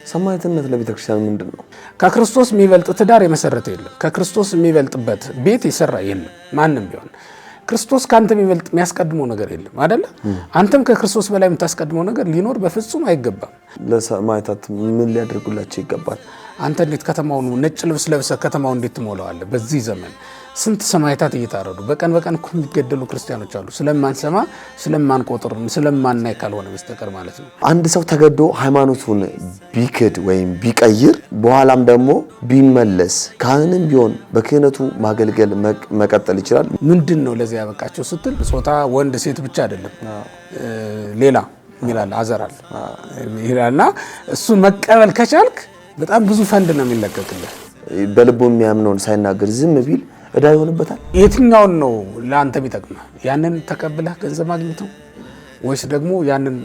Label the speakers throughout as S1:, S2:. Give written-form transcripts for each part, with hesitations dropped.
S1: ሰማዕትነት ለቤተክርስቲያን ምንድነው?
S2: ከክርስቶስ የሚበልጥ ትዳር የመሰረተ የለም። ከክርስቶስ የሚበልጥበት ቤት ይሰራ የለም። ማንም ቢሆን ክርስቶስ ካንተ የሚበልጥ የሚያስቀድመው ነገር የለም አይደለ? አንተም ከክርስቶስ በላይ የምታስቀድመው ነገር ሊኖር በፍጹም አይገባም።
S1: ለሰማዕታት ምን ሊያደርጉላቸው ይገባል?
S2: አንተ እንዴት ከተማውን ነጭ ልብስ ለብሰህ ከተማውን እንዴት ትሞላዋለህ? በዚህ ዘመን ስንት ሰማዕታት እየታረዱ በቀን እኮ የሚገደሉ ክርስቲያኖች አሉ። ስለማንሰማ ስለማንቆጥር ስለማናይ ካልሆነ በስተቀር ማለት ነው።
S1: አንድ ሰው ተገዶ ሃይማኖቱን ቢክድ ወይም ቢቀይር በኋላም ደግሞ ቢመለስ ካህንም ቢሆን በክህነቱ ማገልገል መቀጠል ይችላል።
S2: ምንድነው ለዚህ ያበቃቸው ስትል ጾታ ወንድ ሴት ብቻ አይደለም ሌላ ይላል አዘራል ይላልና እሱ መቀበል ከቻልክ በጣም ብዙ ፈንድ ነው የሚለቀቅልህ።
S1: በልቡ የሚያምነውን ሳይናገር ዝም ቢል እዳ ይሆንበታል።
S2: የትኛውን ነው ለአንተ ቢጠቅመህ? ያንን ተቀብለህ ገንዘብ ማግኘት ነው ወይስ ደግሞ ያንን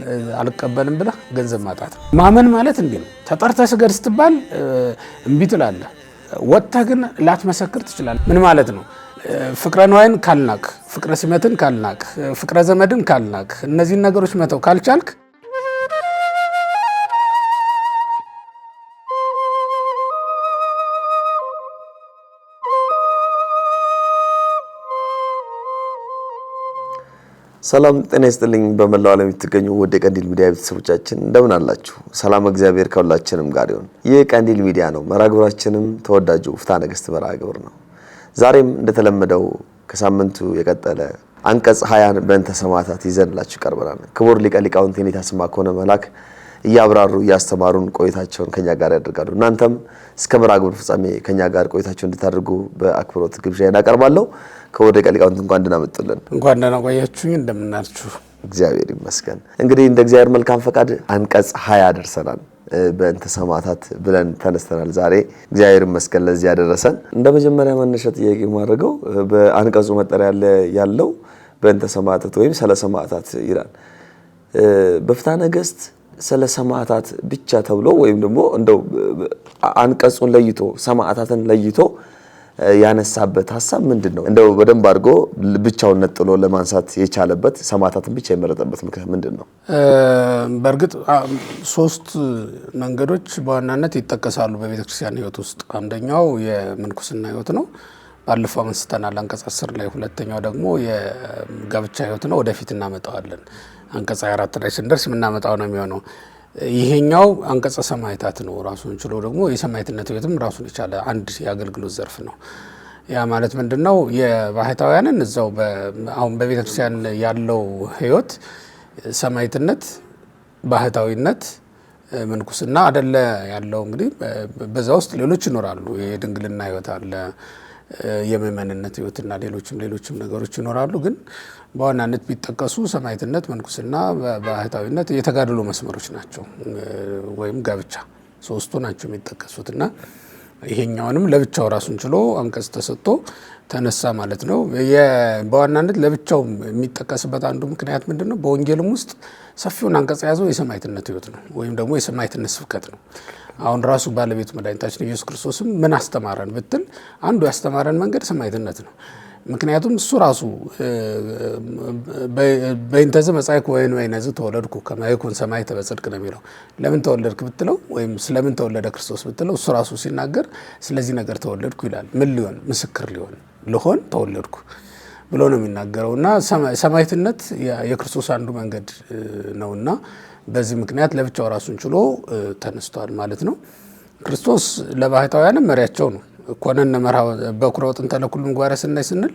S2: አልቀበልም ብለህ ገንዘብ ማጣት ነው? ማመን ማለት እንዲህ ነው። ተጠርተህ ስገድ ስትባል እምቢ ትላለህ። ወጥተህ ግን ላትመሰክር ትችላለህ። ምን ማለት ነው? ፍቅረ ነዋይን ካልናቅ፣ ፍቅረ ሲመትን ካልናቅ፣ ፍቅረ ዘመድን ካልናቅ፣ እነዚህን ነገሮች መተው ካልቻልክ
S1: ሰላም ጤና ይስጥልኝ። በመላው ዓለም የምትገኙ ወደ ቀንዲል ሚዲያ ቤተሰቦቻችን እንደምን አላችሁ? ሰላም እግዚአብሔር ከሁላችንም ጋር ይሁን። ይህ ቀንዲል ሚዲያ ነው። መራግብራችንም ተወዳጁ ፍትሐ ነገሥት መራግብር ነው። ዛሬም እንደተለመደው ከሳምንቱ የቀጠለ አንቀጽ 20 በእንተ ሰማዕታት ይዘንላችሁ ቀርበናል። ክቡር ሊቀ ሊቃውንት የኔታ ስምዐኮነ መላክ እያብራሩ እያስተማሩን ቆይታቸውን ከኛ ጋር ያደርጋሉ። እናንተም እስከ መራግብር ፍጻሜ ከኛ ጋር ቆይታችሁን እንድታደርጉ በአክብሮት ግብዣዬን አቀርባለሁ። ከወደ ሊቃውንት እንኳን ደህና መጡልን።
S2: እንኳን ደህና ቆያችሁኝ። እንደምናችሁ
S1: እግዚአብሔር ይመስገን። እንግዲህ እንደ እግዚአብሔር መልካም ፈቃድ አንቀጽ 20 ደርሰናል። በእንተ ሰማዕታት ብለን ተነስተናል። ዛሬ እግዚአብሔር ይመስገን ለዚህ ያደረሰን። እንደ መጀመሪያ መነሻ ጥያቄ ማድረገው በአንቀጹ መጠሪያ ያለው በእንተ ሰማዕታት ወይም ስለ ሰማዕታት ይላል። በፍትሐ ነገሥት ስለ ሰማዕታት ብቻ ተብሎ ወይም ደግሞ እንደው አንቀጹን ለይቶ ሰማዕታትን ለይቶ ያነሳበት ሐሳብ ምንድነው? እንደው በደንብ አድርጎ ብቻውን ነጥሎ ለማንሳት የቻለበት ሰማዕታትን ብቻ የመረጠበት ምክንያት ምንድነው?
S2: በእርግጥ ሶስት መንገዶች በዋናነት ይጠቀሳሉ በቤተክርስቲያን ሕይወት ውስጥ። አንደኛው የምንኩስና ሕይወት ነው። ባለፈው አንስተናል አንቀጽ 10 ላይ። ሁለተኛው ደግሞ የጋብቻ ሕይወት ነው። ወደፊት እናመጣዋለን። አንቀጽ 24 ላይ ስንደርስ የምናመጣው ነው የሚሆነው። ይሄኛው አንቀጸ ሰማዕታት ነው። ራሱን ችሎ ደግሞ የሰማዕትነት ሕይወትም ራሱን የቻለ አንድ የአገልግሎት ዘርፍ ነው። ያ ማለት ምንድነው? የባህታውያንን እዛው አሁን በቤተክርስቲያን ያለው ሕይወት ሰማዕትነት፣ ባህታዊነት፣ ምንኩስና አይደለ ያለው። እንግዲህ በዛ ውስጥ ሌሎች ይኖራሉ። የድንግልና ሕይወት አለ፣ የምእመንነት ሕይወትና ሌሎችም ነገሮች ይኖራሉ። ግን በዋናነት ቢጠቀሱ ሰማዕትነት፣ መንኩስና፣ ባህታዊነት የተጋድሎ መስመሮች ናቸው። ወይም ጋብቻ ሶስቱ ናቸው የሚጠቀሱትና ይሄኛውንም ለብቻው ራሱን ችሎ አንቀጽ ተሰጥቶ ተነሳ ማለት ነው። በዋናነት ለብቻው የሚጠቀስበት አንዱ ምክንያት ምንድነው? በወንጌልም ውስጥ ሰፊውን አንቀጽ የያዘው የሰማዕትነት ሕይወት ነው፣ ወይም ደግሞ የሰማዕትነት ስብከት ነው። አሁን ራሱ ባለቤቱ መድኃኒታችን ኢየሱስ ክርስቶስም ምን አስተማረን ብትል አንዱ ያስተማረን መንገድ ሰማዕትነት ነው። ምክንያቱም እሱ ራሱ በእንተዝ መጻእኩ ወይንዝ ተወለድኩ ከመ ይኩን ሰማዕተ በጽድቅ ነው የሚለው። ለምን ተወለድክ ብትለው ወይም ስለምን ተወለደ ክርስቶስ ብትለው እሱ ራሱ ሲናገር ስለዚህ ነገር ተወለድኩ ይላል። ምን ሊሆን? ምስክር ልሆን ተወለድኩ ብሎ ነው የሚናገረውና ሰማዕትነት የክርስቶስ አንዱ መንገድ ነውና በዚህ ምክንያት ለብቻው ራሱን ችሎ ተነስቷል ማለት ነው። ክርስቶስ ለባህታውያንም መሪያቸው ነው። ኮነነ መርሐ በኩረ ወጥንተ ለኩሉ ምግባረ ሰናይ ስንል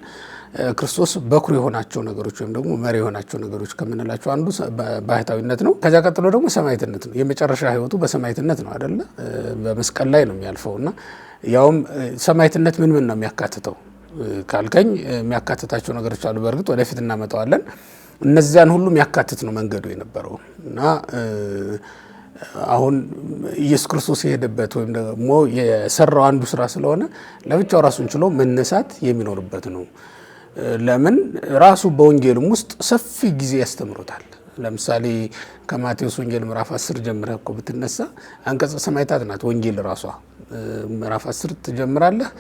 S2: ክርስቶስ በኩር የሆናቸው ነገሮች ወይም ደግሞ መሪ የሆናቸው ነገሮች ከምንላቸው አንዱ ባህታዊነት ነው። ከዛ ቀጥሎ ደግሞ ሰማዕትነት ነው። የመጨረሻ ሕይወቱ በሰማዕትነት ነው አይደለ? በመስቀል ላይ ነው የሚያልፈውና ያውም ሰማዕትነት ምን ነው የሚያካትተው ካልከኝ የሚያካትታቸው ነገሮች አሉ። በእርግጥ ወደፊት እናመጣዋለን። እነዚያን ሁሉ የሚያካትት ነው መንገዱ የነበረው እና አሁን ኢየሱስ ክርስቶስ የሄደበት ወይም ደግሞ የሰራው አንዱ ስራ ስለሆነ ለብቻው ራሱን ችሎ መነሳት የሚኖርበት ነው። ለምን? ራሱ በወንጌልም ውስጥ ሰፊ ጊዜ ያስተምሮታል። ለምሳሌ ከማቴዎስ ወንጌል ምዕራፍ 10 ጀምረህ እኮ ብትነሳ አንቀጸ ሰማዕታት ናት ወንጌል ራሷ። ምዕራፍ 10 ትጀምራለህ።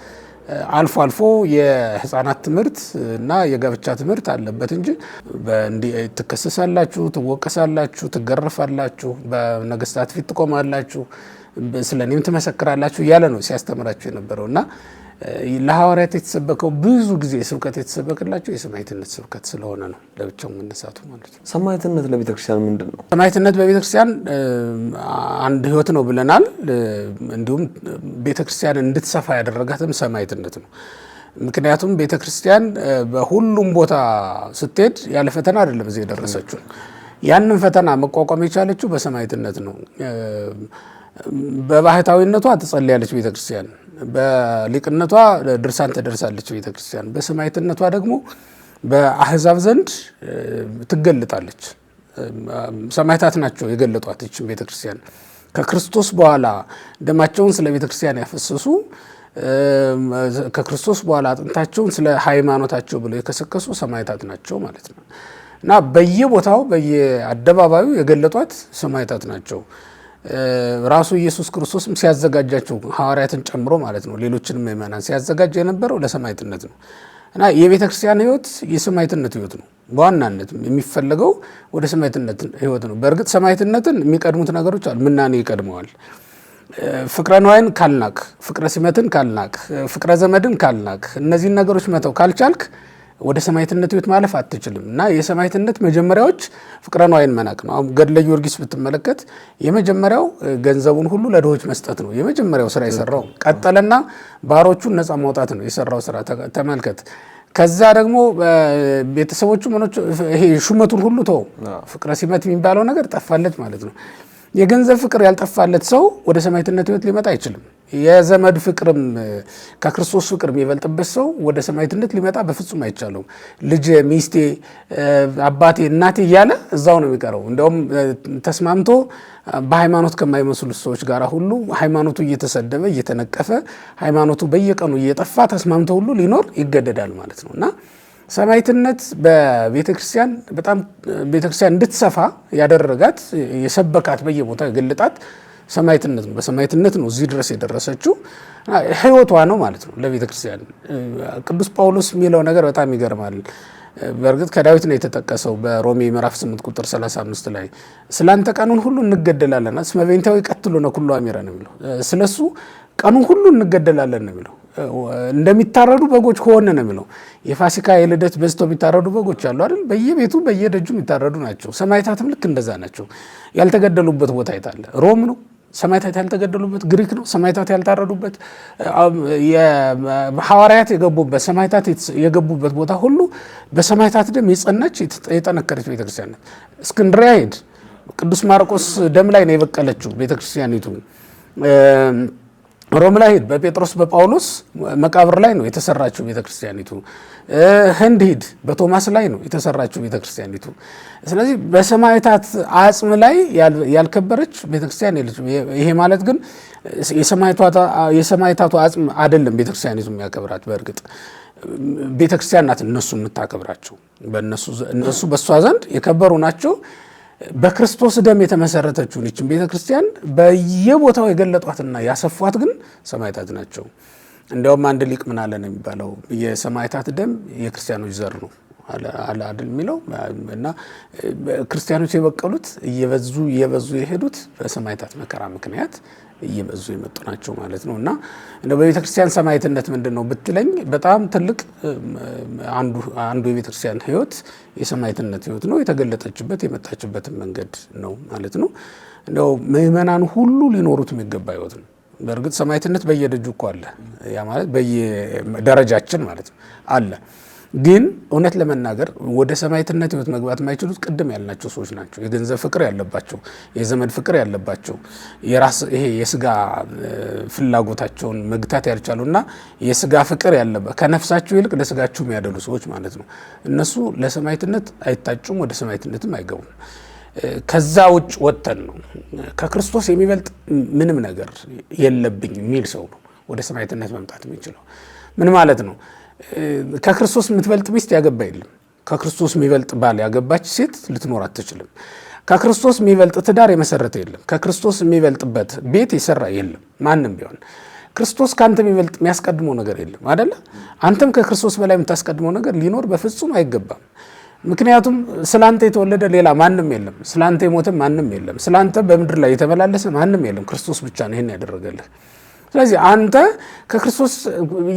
S2: አልፎ አልፎ የህፃናት ትምህርት እና የጋብቻ ትምህርት አለበት እንጂ ትከሰሳላችሁ፣ ትወቀሳላችሁ፣ ትገረፋላችሁ፣ በነገስታት ፊት ትቆማላችሁ፣ ስለኔም ትመሰክራላችሁ እያለ ነው ሲያስተምራቸው የነበረውና ለሐዋርያት የተሰበከው ብዙ ጊዜ ስብከት የተሰበከላቸው የሰማዕትነት ስብከት ስለሆነ ነው ለብቻው መነሳቱ ማለት ነው።
S1: ሰማዕትነት ለቤተክርስቲያን ምንድን ነው?
S2: ሰማዕትነት በቤተክርስቲያን አንድ ህይወት ነው ብለናል። እንዲሁም ቤተክርስቲያን እንድትሰፋ ያደረጋትም ሰማዕትነት ነው። ምክንያቱም ቤተክርስቲያን በሁሉም ቦታ ስትሄድ ያለ ፈተና አይደለም እዚህ የደረሰችው። ያንን ፈተና መቋቋም የቻለችው በሰማዕትነት ነው። በባህታዊነቷ ትጸልያለች ቤተክርስቲያን፣ በሊቅነቷ ድርሳን ትደርሳለች ቤተክርስቲያን፣ በሰማዕትነቷ ደግሞ በአህዛብ ዘንድ ትገልጣለች። ሰማዕታት ናቸው የገለጧት ይህችን ቤተክርስቲያን። ከክርስቶስ በኋላ ደማቸውን ስለ ቤተክርስቲያን ያፈሰሱ፣ ከክርስቶስ በኋላ አጥንታቸውን ስለ ሃይማኖታቸው ብለው የከሰከሱ ሰማዕታት ናቸው ማለት ነው እና በየቦታው በየአደባባዩ የገለጧት ሰማዕታት ናቸው። ራሱ ኢየሱስ ክርስቶስም ሲያዘጋጃቸው ሐዋርያትን ጨምሮ ማለት ነው ሌሎችንም ምእመናን ሲያዘጋጅ የነበረው ለሰማዕትነት ነው እና የቤተ ክርስቲያን ህይወት የሰማዕትነት ህይወት ነው። በዋናነት የሚፈለገው ወደ ሰማዕትነት ህይወት ነው። በእርግጥ ሰማዕትነትን የሚቀድሙት ነገሮች አሉ። ምናኔ ይቀድመዋል። ፍቅረ ነዋይን ካልናቅ፣ ፍቅረ ሲመትን ካልናቅ፣ ፍቅረ ዘመድን ካልናቅ፣ እነዚህን ነገሮች መተው ካልቻልክ ወደ ሰማዕትነት ህይወት ማለፍ አትችልም እና የሰማዕትነት መጀመሪያዎች ፍቅረ ነዋይን መናቅ ነው። አሁን ገድለ ጊዮርጊስ ብትመለከት የመጀመሪያው ገንዘቡን ሁሉ ለድሆች መስጠት ነው የመጀመሪያው ስራ የሰራው። ቀጠለና ባሮቹን ነፃ ማውጣት ነው የሰራው ስራ ተመልከት። ከዛ ደግሞ ቤተሰቦቹ ይሄ ሹመቱን ሁሉ ተው፣ ፍቅረ ሲመት የሚባለው ነገር ጠፋለት ማለት ነው። የገንዘብ ፍቅር ያልጠፋለት ሰው ወደ ሰማዕትነት ህይወት ሊመጣ አይችልም። የዘመድ ፍቅርም ከክርስቶስ ፍቅር የሚበልጥበት ሰው ወደ ሰማዕትነት ሊመጣ በፍጹም አይቻለውም። ልጅ፣ ሚስቴ፣ አባቴ፣ እናቴ እያለ እዛው ነው የሚቀረው። እንደውም ተስማምቶ በሃይማኖት ከማይመስሉ ሰዎች ጋር ሁሉ ሃይማኖቱ እየተሰደበ እየተነቀፈ ሃይማኖቱ በየቀኑ እየጠፋ ተስማምቶ ሁሉ ሊኖር ይገደዳል ማለት ነው እና ሰማዕትነት በቤተክርስቲያን በጣም ቤተክርስቲያን እንድትሰፋ ያደረጋት የሰበካት በየቦታው የገለጣት ሰማዕትነት ነው። በሰማዕትነት ነው እዚህ ድረስ የደረሰችው። ህይወቷ ነው ማለት ነው ለቤተክርስቲያን። ቅዱስ ጳውሎስ የሚለው ነገር በጣም ይገርማል። በእርግጥ ከዳዊት ነው የተጠቀሰው በሮሜ ምዕራፍ 8 ቁጥር 35 ላይ ስላንተ ቀኑን ሁሉ እንገደላለን እስመ በእንቲአሁ ይቀትሉነ ኩሉ አሚረ ነው የሚለው። ስለሱ ቀኑን ሁሉ እንገደላለን ነው የሚለው። እንደሚታረዱ በጎች ሆነ ነው የሚለው። የፋሲካ የልደት በዝተው የሚታረዱ በጎች አሉ አይደል? በየቤቱ በየደጁ የሚታረዱ ናቸው። ሰማዕታትም ልክ እንደዛ ናቸው። ያልተገደሉበት ቦታ የታለ? ሮም ነው። ሰማዕታት ያልተገደሉበት ግሪክ ነው። ሰማዕታት ያልታረዱበት ሐዋርያት የገቡበት ሰማዕታት የገቡበት ቦታ ሁሉ በሰማዕታት ደም የጸናች የጠነከረች ቤተክርስቲያን ናት። እስክንድርያ ሄድ ቅዱስ ማርቆስ ደም ላይ ነው የበቀለችው ቤተክርስቲያኒቱ። ሮም ላይ ሄድ በጴጥሮስ በጳውሎስ መቃብር ላይ ነው የተሰራችው ቤተክርስቲያኒቱ። ህንድ ሂድ በቶማስ ላይ ነው የተሰራችው ቤተክርስቲያኒቱ። ስለዚህ በሰማዕታት አጽም ላይ ያልከበረች ቤተክርስቲያን የለችም። ይሄ ማለት ግን የሰማዕታቱ አጽም አይደለም ቤተክርስቲያኒቱ የሚያከብራት። በእርግጥ ቤተክርስቲያን ናት እነሱ የምታከብራቸው። እነሱ በእሷ ዘንድ የከበሩ ናቸው። በክርስቶስ ደም የተመሰረተችውን ይችን ቤተክርስቲያን በየቦታው የገለጧትና ያሰፏት ግን ሰማዕታት ናቸው። እንዲያውም አንድ ሊቅ ምን አለ ነው የሚባለው፣ የሰማዕታት ደም የክርስቲያኖች ዘር ነው አለ አይደል የሚለው እና ክርስቲያኖች የበቀሉት እየበዙ የሄዱት በሰማዕታት መከራ ምክንያት እየበዙ የመጡ ናቸው ማለት ነው። እና እንደው በቤተክርስቲያን ሰማዕትነት ምንድን ነው ብትለኝ በጣም ትልቅ አንዱ የቤተክርስቲያን ህይወት የሰማዕትነት ህይወት ነው። የተገለጠችበት የመጣችበትን መንገድ ነው ማለት ነው። እንደው ምእመናን ሁሉ ሊኖሩት የሚገባ ህይወት ነው። በእርግጥ ሰማዕትነት በየደጁ እኮ አለ። ያ ማለት በየደረጃችን ማለት ነው አለ። ግን እውነት ለመናገር ወደ ሰማዕትነት ህይወት መግባት የማይችሉት ቅድም ያልናቸው ሰዎች ናቸው። የገንዘብ ፍቅር ያለባቸው፣ የዘመድ ፍቅር ያለባቸው፣ ይሄ የስጋ ፍላጎታቸውን መግታት ያልቻሉና የስጋ ፍቅር ያለባቸው ከነፍሳቸው ይልቅ ለስጋቸው የሚያደሉ ሰዎች ማለት ነው። እነሱ ለሰማዕትነት አይታጩም፣ ወደ ሰማዕትነትም አይገቡም። ከዛ ውጭ ወጥተን ነው ከክርስቶስ የሚበልጥ ምንም ነገር የለብኝ የሚል ሰው ነው ወደ ሰማዕትነት መምጣት የሚችለው። ምን ማለት ነው? ከክርስቶስ የምትበልጥ ሚስት ያገባ የለም። ከክርስቶስ የሚበልጥ ባል ያገባች ሴት ልትኖር አትችልም። ከክርስቶስ የሚበልጥ ትዳር የመሰረተ የለም። ከክርስቶስ የሚበልጥበት ቤት የሰራ የለም። ማንም ቢሆን ክርስቶስ ከአንተ የሚበልጥ የሚያስቀድመው ነገር የለም አይደለ? አንተም ከክርስቶስ በላይ የምታስቀድመው ነገር ሊኖር በፍጹም አይገባም። ምክንያቱም ስላንተ የተወለደ ሌላ ማንም የለም፣ ስላንተ የሞተ ማንም የለም፣ ስላንተ በምድር ላይ የተመላለሰ ማንም የለም። ክርስቶስ ብቻ ነው ይሄን ያደረገልህ። ስለዚህ አንተ ከክርስቶስ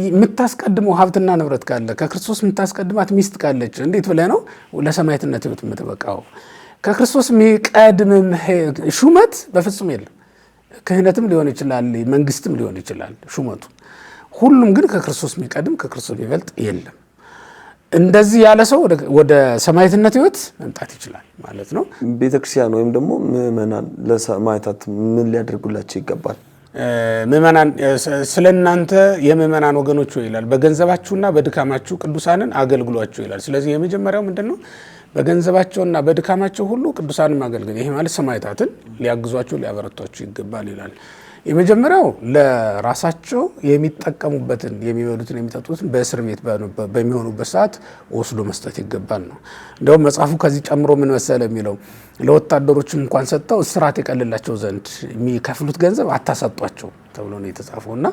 S2: የምታስቀድመው ሀብትና ንብረት ካለ፣ ከክርስቶስ የምታስቀድማት ሚስት ካለች እንዴት ብለህ ነው ለሰማዕትነት ሕይወት የምትበቃው? ከክርስቶስ የሚቀድም ሹመት በፍጹም የለም። ክህነትም ሊሆን ይችላል፣ መንግስትም ሊሆን ይችላል ሹመቱ። ሁሉም ግን ከክርስቶስ የሚቀድም ከክርስቶስ የሚበልጥ የለም። እንደዚህ ያለ ሰው ወደ ሰማዕትነት ሕይወት መምጣት ይችላል ማለት ነው።
S1: ቤተክርስቲያን ወይም ደግሞ ምእመናን ለሰማዕታት ምን ሊያደርጉላቸው ይገባል?
S2: ምእመናን ስለናንተ የምእመናን ወገኖች ይላል፣ በገንዘባችሁና በድካማችሁ ቅዱሳንን አገልግሏቸው ይላል። ስለዚህ የመጀመሪያው ምንድነው? በገንዘባቸውና በድካማቸው ሁሉ ቅዱሳንን ማገልገል። ይሄ ማለት ሰማዕታትን ሊያግዟቸው ሊያበረቷቸው ይገባል ይላል። የመጀመሪያው ለራሳቸው የሚጠቀሙበትን የሚበሉትን የሚጠጡትን በእስር ቤት በሚሆኑበት ሰዓት ወስዶ መስጠት ይገባል ነው። እንደውም መጽሐፉ ከዚህ ጨምሮ ምን መሰለ የሚለው ለወታደሮችም እንኳን ሰጥተው እስራት የቀልላቸው ዘንድ የሚከፍሉት ገንዘብ አታሰጧቸው ተብሎ ነው የተጻፈው። እና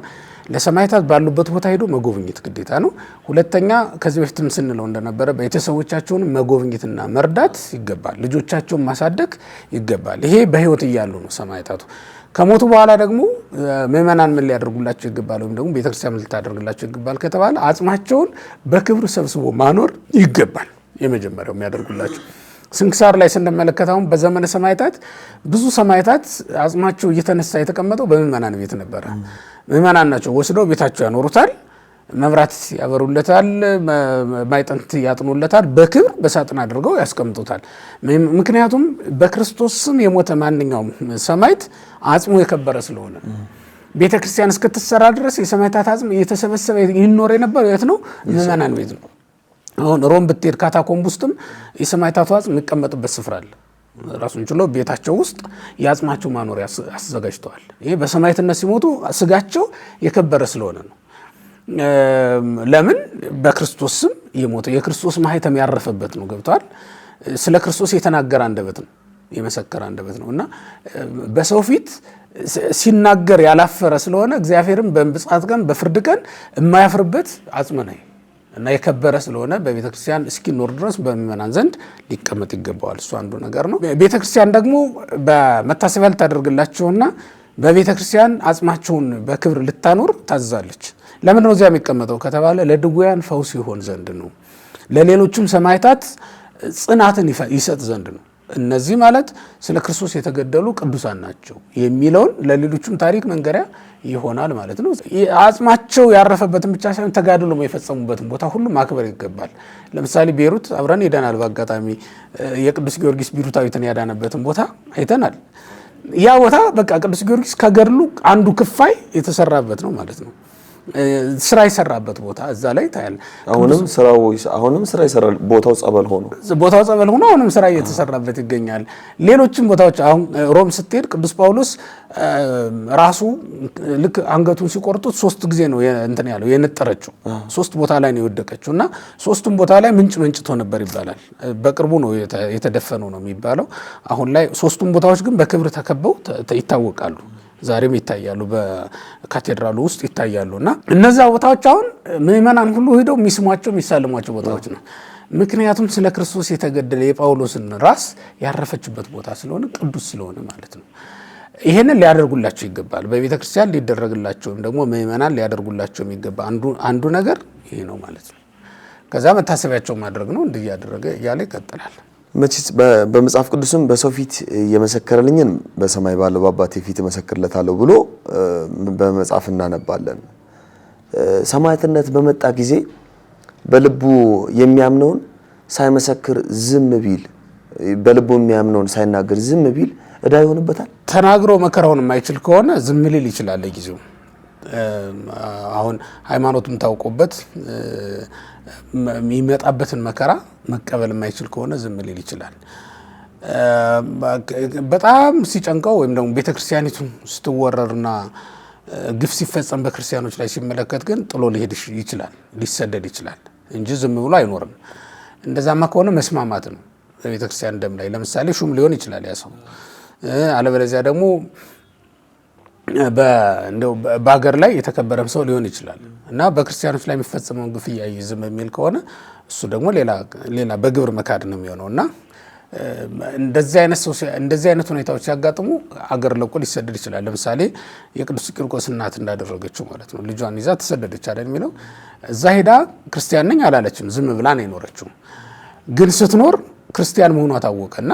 S2: ለሰማዕታት ባሉበት ቦታ ሄዶ መጎብኘት ግዴታ ነው። ሁለተኛ ከዚህ በፊትም ስንለው እንደነበረ ቤተሰቦቻቸውን መጎብኘትና መርዳት ይገባል። ልጆቻቸውን ማሳደግ ይገባል። ይሄ በሕይወት እያሉ ነው ሰማዕታቱ። ከሞቱ በኋላ ደግሞ ምእመናን ምን ሊያደርጉላቸው ይገባል? ወይም ደግሞ ቤተክርስቲያን ምን ልታደርግላቸው ይገባል ከተባለ አጽማቸውን በክብር ሰብስቦ ማኖር ይገባል። የመጀመሪያው የሚያደርጉላቸው ስንክሳር ላይ ስንመለከት አሁን በዘመነ ሰማዕታት ብዙ ሰማዕታት አጽማቸው እየተነሳ የተቀመጠው በምእመናን ቤት ነበረ። ምእመናን ናቸው ወስደው ቤታቸው ያኖሩታል፣ መብራት ያበሩለታል፣ ማይጠንት ያጥኑለታል፣ በክብር በሳጥን አድርገው ያስቀምጡታል። ምክንያቱም በክርስቶስ ስም የሞተ ማንኛውም ሰማዕት አጽሙ የከበረ ስለሆነ ቤተክርስቲያን እስክትሰራ ድረስ የሰማዕታት አጽም እየተሰበሰበ ይኖር የነበረው የት ነው? ምእመናን ቤት ነው። አሁን ሮም ብትሄድ ካታኮምብ ውስጥም የሰማዕታቱ አጽም የሚቀመጥበት ስፍራ አለ። ራሱን ችሎ ቤታቸው ውስጥ የአጽማቸው ማኖሪያ አዘጋጅተዋል። ይሄ በሰማዕትነት ሲሞቱ ስጋቸው የከበረ ስለሆነ ነው። ለምን? በክርስቶስ ስም የሞተ የክርስቶስ ማህተም ያረፈበት ነው። ገብቷል? ስለ ክርስቶስ የተናገረ አንደበት ነው፣ የመሰከረ አንደበት ነው እና በሰው ፊት ሲናገር ያላፈረ ስለሆነ እግዚአብሔርም በምጽአት ቀን በፍርድ ቀን የማያፍርበት አጽም ነው እና የከበረ ስለሆነ በቤተ ክርስቲያን እስኪኖር ድረስ በምእመናን ዘንድ ሊቀመጥ ይገባዋል። እሱ አንዱ ነገር ነው። ቤተ ክርስቲያን ደግሞ በመታሰቢያ ልታደርግላቸውና በቤተ ክርስቲያን አጽማቸውን በክብር ልታኖር ታዛለች። ለምን ነው እዚያ የሚቀመጠው ከተባለ ለድውያን ፈውስ ይሆን ዘንድ ነው። ለሌሎችም ሰማዕታት ጽናትን ይሰጥ ዘንድ ነው። እነዚህ ማለት ስለ ክርስቶስ የተገደሉ ቅዱሳን ናቸው የሚለውን ለሌሎችም ታሪክ መንገሪያ ይሆናል ማለት ነው። አጽማቸው ያረፈበትን ብቻ ሳይሆን ተጋድሎ የፈጸሙበትን ቦታ ሁሉ ማክበር ይገባል። ለምሳሌ ቤሩት አብረን ሄደናል። በአጋጣሚ የቅዱስ ጊዮርጊስ ቢሩታዊትን ያዳነበትን ቦታ አይተናል። ያ ቦታ በቃ ቅዱስ ጊዮርጊስ ከገድሉ አንዱ ክፋይ የተሰራበት ነው ማለት ነው። ስራ የሰራበት ቦታ እዛ ላይ ታያል።
S1: አሁንም ስራ ይሰራል። ቦታው ጸበል ሆኖ አሁንም ስራ እየተሰራበት ይገኛል። ሌሎችም ቦታዎች አሁን ሮም ስትሄድ ቅዱስ ጳውሎስ ራሱ ልክ አንገቱን ሲቆርጡት 3 ጊዜ ነው እንትን ያለው የነጠረችው። 3 ቦታ ላይ ነው የወደቀችው እና 3ቱም ቦታ ላይ ምንጭ መንጭቶ ነበር ይባላል። በቅርቡ ነው የተደፈነው ነው የሚባለው። አሁን ላይ 3ቱም ቦታዎች ግን በክብር ተከበው ይታወቃሉ። ዛሬም ይታያሉ፣ በካቴድራሉ ውስጥ ይታያሉ። እና እነዛ ቦታዎች አሁን ምእመናን ሁሉ ሄደው የሚስሟቸው የሚሳልሟቸው ቦታዎች ነው። ምክንያቱም ስለ ክርስቶስ የተገደለ የጳውሎስን ራስ ያረፈችበት ቦታ ስለሆነ ቅዱስ ስለሆነ ማለት ነው። ይሄንን ሊያደርጉላቸው ይገባል። በቤተ ክርስቲያን ሊደረግላቸው ደግሞ ምእመናን ሊያደርጉላቸው የሚገባ አንዱ ነገር ይሄ ነው ማለት ነው። ከዛ መታሰቢያቸው ማድረግ ነው። እንዲህ እያደረገ እያለ ይቀጥላል። መቼስ በመጽሐፍ ቅዱስም በሰው ፊት የመሰከረልኝን በሰማይ ባለው በአባቴ ፊት እመሰክርለታለሁ ብሎ በመጽሐፍ እናነባለን። ሰማዕትነት በመጣ ጊዜ በልቡ የሚያምነውን ሳይመሰክር ዝም ቢል፣ በልቡ የሚያምነውን ሳይናገር ዝም ቢል ዕዳ ይሆንበታል።
S2: ተናግሮ መከራውን የማይችል ከሆነ ዝም ሊል ይችላል ለጊዜው። አሁን ሃይማኖቱም ታውቆበት የሚመጣበትን መከራ መቀበል የማይችል ከሆነ ዝም ሊል ይችላል። በጣም ሲጨንቀው ወይም ደግሞ ቤተክርስቲያኒቱን ስትወረርና ግፍ ሲፈጸም በክርስቲያኖች ላይ ሲመለከት ግን ጥሎ ሊሄድ ይችላል፣ ሊሰደድ ይችላል እንጂ ዝም ብሎ አይኖርም። እንደዛማ ከሆነ መስማማት ነው። በቤተክርስቲያን ደም ላይ ለምሳሌ ሹም ሊሆን ይችላል ያ ሰው። አለበለዚያ ደግሞ በሀገር ላይ የተከበረም ሰው ሊሆን ይችላል እና በክርስቲያኖች ላይ የሚፈጸመውን ግፍ እያየ ዝም የሚል ከሆነ እሱ ደግሞ ሌላ በግብር መካድ ነው የሚሆነውና እንደዚህ አይነት ሁኔታዎች ሲያጋጥሙ አገር ለቆ ሊሰደድ ይችላል። ለምሳሌ የቅዱስ ቂርቆስ እናት እንዳደረገችው ማለት ነው። ልጇን ይዛ ተሰደደች አይደል የሚለው። እዛ ሄዳ ክርስቲያን ነኝ አላለችም፣ ዝም ብላ ነው የኖረችው። ግን ስትኖር ክርስቲያን መሆኗ ታወቀና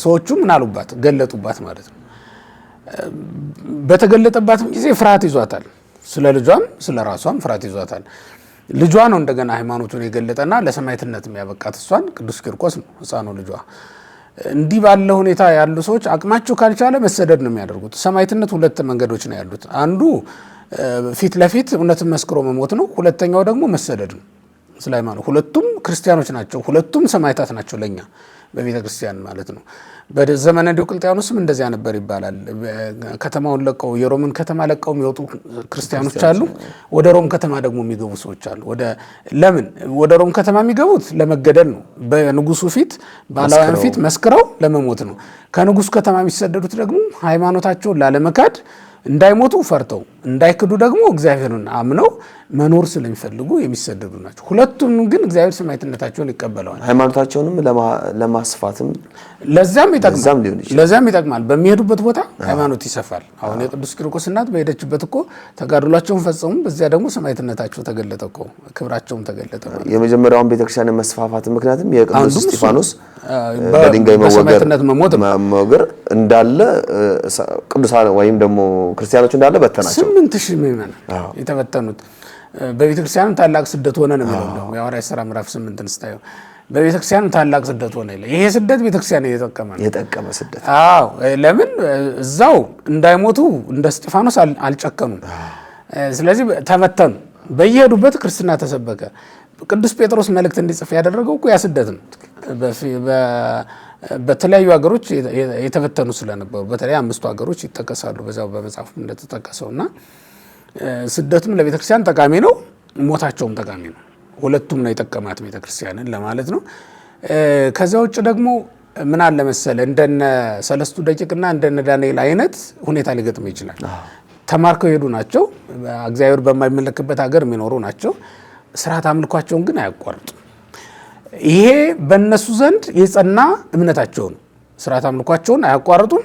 S2: ሰዎቹ ምን አሉባት? ገለጡባት ማለት ነው። በተገለጠባትም ጊዜ ፍርሃት ይዟታል። ስለ ልጇም ስለ ራሷም ፍርሃት ይዟታል። ልጇ ነው እንደገና ሃይማኖቱን የገለጠና ለሰማዕትነት የሚያበቃት እሷን ቅዱስ ቂርቆስ ነው ሕፃኑ ልጇ። እንዲህ ባለ ሁኔታ ያሉ ሰዎች አቅማቸው ካልቻለ መሰደድ ነው የሚያደርጉት። ሰማዕትነት ሁለት መንገዶች ነው ያሉት። አንዱ ፊት ለፊት እውነትን መስክሮ መሞት ነው። ሁለተኛው ደግሞ መሰደድ ነው። ስለ ሃይማኖት ሁለቱም ክርስቲያኖች ናቸው። ሁለቱም ሰማዕታት ናቸው ለኛ በቤተ ክርስቲያን ማለት ነው። በዘመነ ዲዮቅልጥያኖስም እንደዚያ ነበር ይባላል። ከተማውን ለቀው የሮምን ከተማ ለቀው የሚወጡ ክርስቲያኖች አሉ። ወደ ሮም ከተማ ደግሞ የሚገቡ ሰዎች አሉ። ለምን ወደ ሮም ከተማ የሚገቡት? ለመገደል ነው። በንጉሱ ፊት ባላውያን ፊት መስክረው ለመሞት ነው። ከንጉሱ ከተማ የሚሰደዱት ደግሞ ሃይማኖታቸውን ላለመካድ እንዳይሞቱ ፈርተው እንዳይክዱ ደግሞ እግዚአብሔርን አምነው መኖር ስለሚፈልጉ የሚሰደዱ ናቸው። ሁለቱም ግን እግዚአብሔር ሰማዕትነታቸውን ይቀበለዋል።
S1: ሃይማኖታቸውንም ለማስፋትም
S2: ለዛም ይጠቅማል። በሚሄዱበት ቦታ ሃይማኖት ይሰፋል። አሁን የቅዱስ ቂርቆስ እናት በሄደችበት እኮ ተጋድሏቸውን ፈጸሙ። በዚያ ደግሞ ሰማዕትነታቸው ተገለጠ እኮ፣ ክብራቸውም ተገለጠ።
S1: የመጀመሪያውን ቤተክርስቲያን መስፋፋት ምክንያትም የቅዱስ እስጢፋኖስ በድንጋይ መወገር እንዳለ ቅዱሳን ወይም ደግሞ ክርስቲያኖች እንዳለ በተናቸው 8000 ምዕመናን የተበተኑት በቤተክርስቲያኑ ታላቅ ስደት ሆነ ነው የሚለው የሐዋርያት ሥራ ምዕራፍ 8 ስታየው በቤተክርስቲያኑ ታላቅ ስደት ሆነ ይላል። ይሄ ስደት ቤተክርስቲያን የጠቀመ ስደት። አዎ ለምን እዛው እንዳይሞቱ እንደ እስጢፋኖስ አልጨከኑም። ስለዚህ ተበተኑ። በየሄዱበት ክርስትና ተሰበከ። ቅዱስ ጴጥሮስ መልእክት እንዲጽፍ ያደረገው እኮ ያ ስደት ነው። በተለያዩ ሀገሮች የተበተኑ ስለነበሩ በተለይ 5ቱ ሀገሮች ይጠቀሳሉ በዛው በመጽሐፉ እንደተጠቀሰውና ስደቱም ለቤተክርስቲያን ጠቃሚ ነው፣ ሞታቸውም ጠቃሚ ነው። ሁለቱም ነው የጠቀማት ቤተክርስቲያንን ለማለት ነው። ከዚያ ውጭ ደግሞ ምን አለ መሰለ እንደነ ሰለስቱ ደቂቅና እንደነ ዳንኤል አይነት ሁኔታ ሊገጥም ይችላል። ተማርከው ሄዱ ናቸው። እግዚአብሔር በማይመለክበት ሀገር የሚኖሩ ናቸው። ስርዓት አምልኳቸውን ግን አያቋርጡም። ይሄ በእነሱ ዘንድ የጸና እምነታቸው ነው። ስርዓት አምልኳቸውን አያቋርጡም።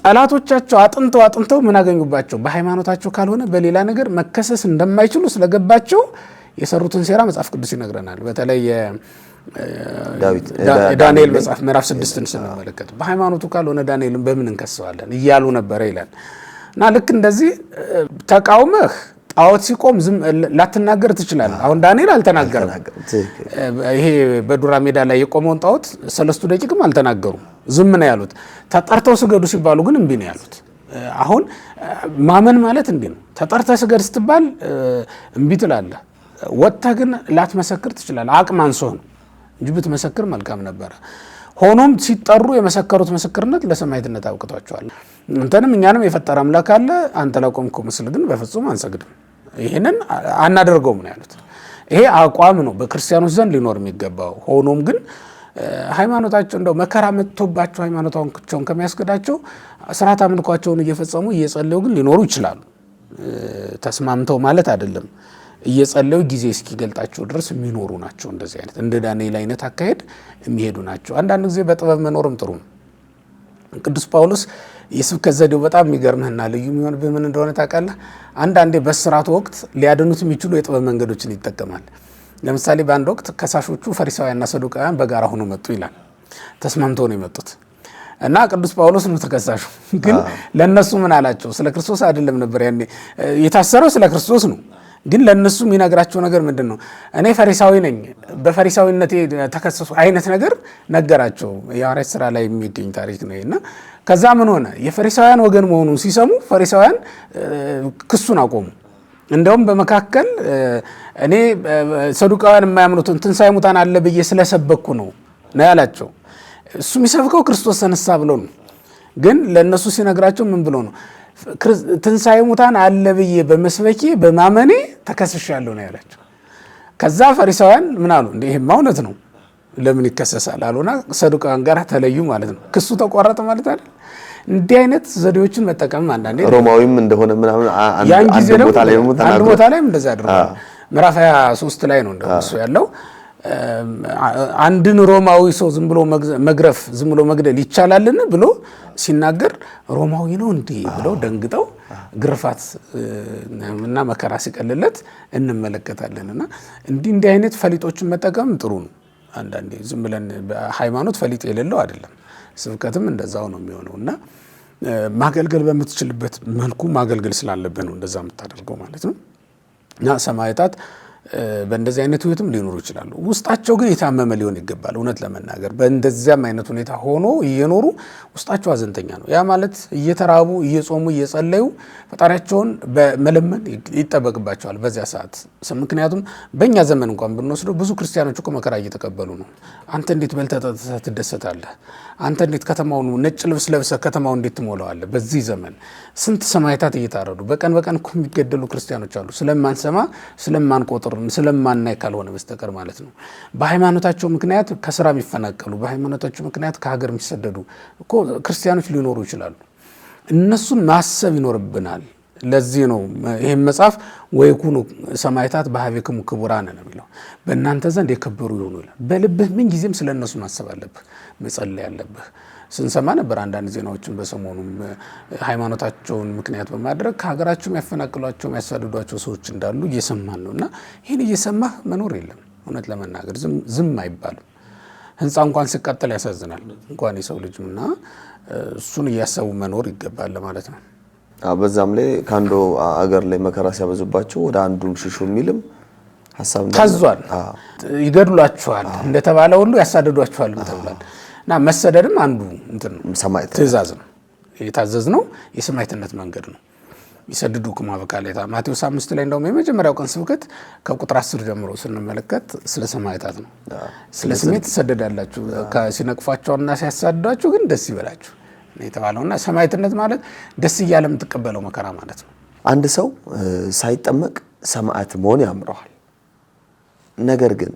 S1: ጠላቶቻቸው አጥንተው ምን አገኙባቸው? በሃይማኖታቸው ካልሆነ በሌላ ነገር መከሰስ እንደማይችሉ ስለገባቸው የሰሩትን ሴራ መጽሐፍ ቅዱስ ይነግረናል። በተለይ ዳንኤል መጽሐፍ ምዕራፍ 6ን ስንመለከት በሃይማኖቱ ካልሆነ ዳንኤልን በምን እንከሰዋለን እያሉ ነበረ ይላል። እና ልክ እንደዚህ ተቃውመህ ጣዖት ሲቆም ዝም ላትናገር ትችላለህ። አሁን ዳንኤል አልተናገረም። ይሄ በዱራ ሜዳ ላይ የቆመውን ጣዖት ሰለስቱ ደቂቅም አልተናገሩም፣ ዝም ነው ያሉት። ተጠርተው ስገዱ ሲባሉ ግን እምቢ ነው ያሉት። አሁን ማመን ማለት እንዲህ ነው። ተጠርተህ ስገድ ስትባል እምቢ ትላለህ። ወጥተህ ግን ላትመሰክር ትችላለህ። አቅም አንሶህ ነው እንጂ ብትመሰክር መልካም ነበረ። ሆኖም ሲጠሩ የመሰከሩት ምስክርነት ለሰማዕትነት አብቅቷቸዋል። እንተንም እኛንም የፈጠረ አምላክ አለ፣ አንተ ላቆምከው ምስል ግን በፍጹም አንሰግድም፣ ይሄንን አናደርገውም ነው ያሉት። ይሄ አቋም ነው በክርስቲያኖች ዘንድ ሊኖር የሚገባው። ሆኖም ግን ሃይማኖታቸው እንደው መከራ መጥቶባቸው ሃይማኖታቸውን ከሚያስገዳቸው ስርዓት አምልኳቸውን እየፈጸሙ እየጸለዩ ግን ሊኖሩ ይችላሉ። ተስማምተው ማለት አይደለም። እየጸለዩ ጊዜ እስኪገልጣቸው ድረስ የሚኖሩ ናቸው። እንደዚህ አይነት እንደ ዳንኤል አይነት አካሄድ የሚሄዱ ናቸው። አንዳንድ ጊዜ በጥበብ መኖርም ጥሩ ነው። ቅዱስ ጳውሎስ የስብከት ዘዴው በጣም የሚገርምህና ልዩ የሚሆንብህ ምን እንደሆነ ታውቃለህ? አንዳንዴ በስራቱ ወቅት ሊያድኑት የሚችሉ የጥበብ መንገዶችን ይጠቀማል። ለምሳሌ በአንድ ወቅት ከሳሾቹ ፈሪሳውያንና ሰዱቃውያን በጋራ ሆኖ መጡ ይላል። ተስማምተው ነው የመጡት እና ቅዱስ ጳውሎስ ነው ተከሳሹ። ግን ለነሱ ምን አላቸው? ስለ ክርስቶስ አይደለም ነበር ያኔ የታሰረው፣ ስለ ክርስቶስ ነው። ግን ለነሱ የሚነግራቸው ነገር ምንድን ነው? እኔ ፈሪሳዊ ነኝ፣ በፈሪሳዊነቴ ተከሰሱ አይነት ነገር ነገራቸው። የሐዋርያት ሥራ ላይ የሚገኝ ታሪክ ነው። እና ከዛ ምን ሆነ? የፈሪሳውያን ወገን መሆኑን ሲሰሙ ፈሪሳውያን ክሱን አቆሙ። እንደውም በመካከል እኔ ሰዱቃውያን የማያምኑትን ትንሣኤ ሙታን አለ ብዬ ስለሰበኩ ነው ያላቸው። እሱ የሚሰብከው ክርስቶስ ተነሳ ብሎ ነው። ግን ለእነሱ ሲነግራቸው ምን ብሎ ነው? ትንሣኤ ሙታን አለ ብዬ በመስበኬ በማመኔ ተከስሻለሁ ነው ያላቸው። ከዛ ፈሪሳውያን ምን አሉ? እንዴ ይሄማ እውነት ነው፣ ለምን ይከሰሳል አሉና ሰዱቃውያን ጋር ተለዩ ማለት ነው። ክሱ ተቋረጠ ማለት አይደል?
S2: እንዲህ አይነት ዘዴዎችን መጠቀም አንዳንዴ
S1: ሮማዊም እንደሆነ ምናምን
S2: አንድ ቦታ ላይ እንደዛ አድርጓል። ምዕራፍ 23 ላይ ነው እንደሱ ያለው። አንድን ሮማዊ ሰው ዝም ብሎ መግረፍ ዝም ብሎ መግደል ይቻላልን ብሎ ሲናገር ሮማዊ ነው እንዴ ብለው ደንግጠው ግርፋት እና መከራ ሲቀልለት እንመለከታለን። እና እንዲህ አይነት ፈሊጦችን መጠቀም ጥሩ ነው። አንዳንዴ ዝም ብለን በሃይማኖት ፈሊጥ የሌለው አይደለም፣ ስብከትም እንደዛው ነው የሚሆነው። እና ማገልገል በምትችልበት መልኩ ማገልገል ስላለብህ ነው እንደዛ የምታደርገው ማለት ነው። እና ሰማዕታት በእንደዚህ አይነት ህይወትም ሊኖሩ ይችላሉ። ውስጣቸው ግን የታመመ ሊሆን ይገባል። እውነት ለመናገር በእንደዚያም አይነት ሁኔታ ሆኖ እየኖሩ ውስጣቸው አዘንተኛ ነው። ያ ማለት እየተራቡ እየጾሙ እየጸለዩ ፈጣሪያቸውን በመለመን ይጠበቅባቸዋል በዚያ ሰዓት። ምክንያቱም በእኛ ዘመን እንኳን ብንወስደው ብዙ ክርስቲያኖች እኮ መከራ እየተቀበሉ ነው። አንተ እንዴት በልተህ ጠጥተህ ትደሰታለህ? አንተ እንዴት ከተማውን ነጭ ልብስ ለብሰህ ከተማውን እንዴት ትሞላዋለህ? በዚህ ዘመን ስንት ሰማዕታት እየታረዱ በቀን እኮ የሚገደሉ ክርስቲያኖች አሉ። ስለማንሰማ ስለማንቆጥር ስለማናይ ካልሆነ በስተቀር ማለት ነው። በሃይማኖታቸው ምክንያት ከስራ የሚፈናቀሉ፣ በሃይማኖታቸው ምክንያት ከሀገር የሚሰደዱ እኮ ክርስቲያኖች ሊኖሩ ይችላሉ። እነሱን ማሰብ ይኖርብናል። ለዚህ ነው ይሄን መጽሐፍ ወይኩኑ ሰማዕታት በኀቤክሙ ክቡራን ነው የሚለው። በእናንተ ዘንድ የከበሩ ይሁኑ ይላል። በልብህ ምን ጊዜም ስለ እነሱ ማሰብ አለብህ፣ መጸለይ አለብህ። ስንሰማ ነበር አንዳንድ ዜናዎችን በሰሞኑም ሃይማኖታቸውን ምክንያት በማድረግ ከሀገራቸው የሚያፈናቅሏቸው የሚያሳድዷቸው ሰዎች እንዳሉ እየሰማን ነው። እና ይህን እየሰማህ መኖር የለም። እውነት ለመናገር ዝም አይባልም። ህንፃ እንኳን ሲቃጠል ያሳዝናል፣ እንኳን የሰው ልጅ እና እሱን እያሰቡ መኖር ይገባል ማለት ነው።
S1: በዛም ላይ ከአንዱ አገር ላይ መከራ ሲያበዙባቸው ወደ አንዱም ሽሹ የሚልም ሐሳብ
S2: ታዟል። ይገድሏቸዋል እንደተባለ ሁሉ ያሳድዷቸዋል ተብሏል። እና መሰደድም አንዱ እንትን ነው፣ ትእዛዝ ነው፣ የታዘዝነው የሰማዕትነት መንገድ ነው። ይሰድዱክሙ በቃሌታ ማቴዎስ 5 ላይ እንደውም የመጀመሪያው ቀን ስብከት ከቁጥር 10 ጀምሮ ስንመለከት ስለ ሰማዕታት ነው። ስለ ስሜ ትሰደዳላችሁ፣ ሲነቅፏቸውና ሲያሳድዷችሁ ግን ደስ ይበላችሁ የተባለውና ሰማዕትነት ማለት ደስ እያለ የምትቀበለው መከራ ማለት ነው።
S1: አንድ ሰው ሳይጠመቅ ሰማዕት መሆን ያምረዋል። ነገር ግን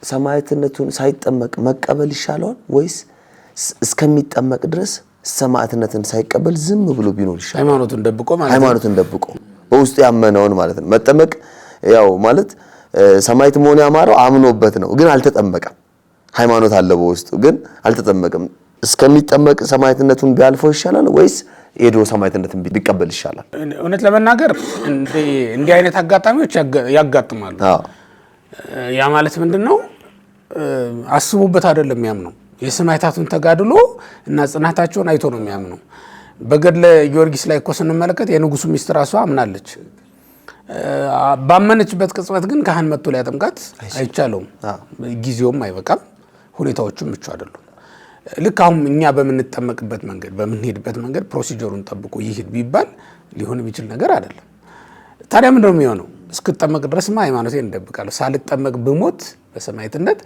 S1: ሰማዕትነቱን ሳይጠመቅ መቀበል ይሻለዋል ወይስ እስከሚጠመቅ ድረስ ሰማዕትነትን ሳይቀበል ዝም ብሎ ቢኖር ይሻላል?
S2: ሃይማኖቱን ደብቆ ማለት ነው።
S1: ሃይማኖቱን ደብቆ በውስጡ ያመነውን ማለት ነው። መጠመቅ ያው ማለት ሰማዕት መሆን ያማረው አምኖበት ነው፣ ግን አልተጠመቀም። ሃይማኖት አለ በውስጡ ግን አልተጠመቀም። እስከሚጠመቅ ሰማዕትነቱን ቢያልፈው ይሻላል ወይስ የድሮ ሰማዕትነትን ቢቀበል ይሻላል?
S2: እውነት ለመናገር እንዲህ አይነት አጋጣሚዎች ያጋጥማሉ። ያ ማለት ምንድነው? አስቡበት አይደለም የሚያምነው። የሰማዕታቱን ተጋድሎ እና ጽናታቸውን አይቶ ነው የሚያምነው። በገድለ ጊዮርጊስ ላይ እኮ ስንመለከት የንጉሱ ሚስት ራሷ አምናለች። ባመነችበት ቅጽበት ግን ካህን መጥቶ ሊያጠምቃት አይቻለውም። ጊዜውም አይበቃም፣ ሁኔታዎቹም ምቹ አይደሉም። ልክ አሁን እኛ በምንጠመቅበት መንገድ በምንሄድበት መንገድ ፕሮሲጀሩን ጠብቆ ይሄድ ቢባል ሊሆን የሚችል ነገር አይደለም። ታዲያ ምንድነው የሚሆነው? እስክጠመቅ ድረስማ ሃይማኖቴን እንደብቃለሁ፣ ሳልጠመቅ ብሞት በሰማዕትነት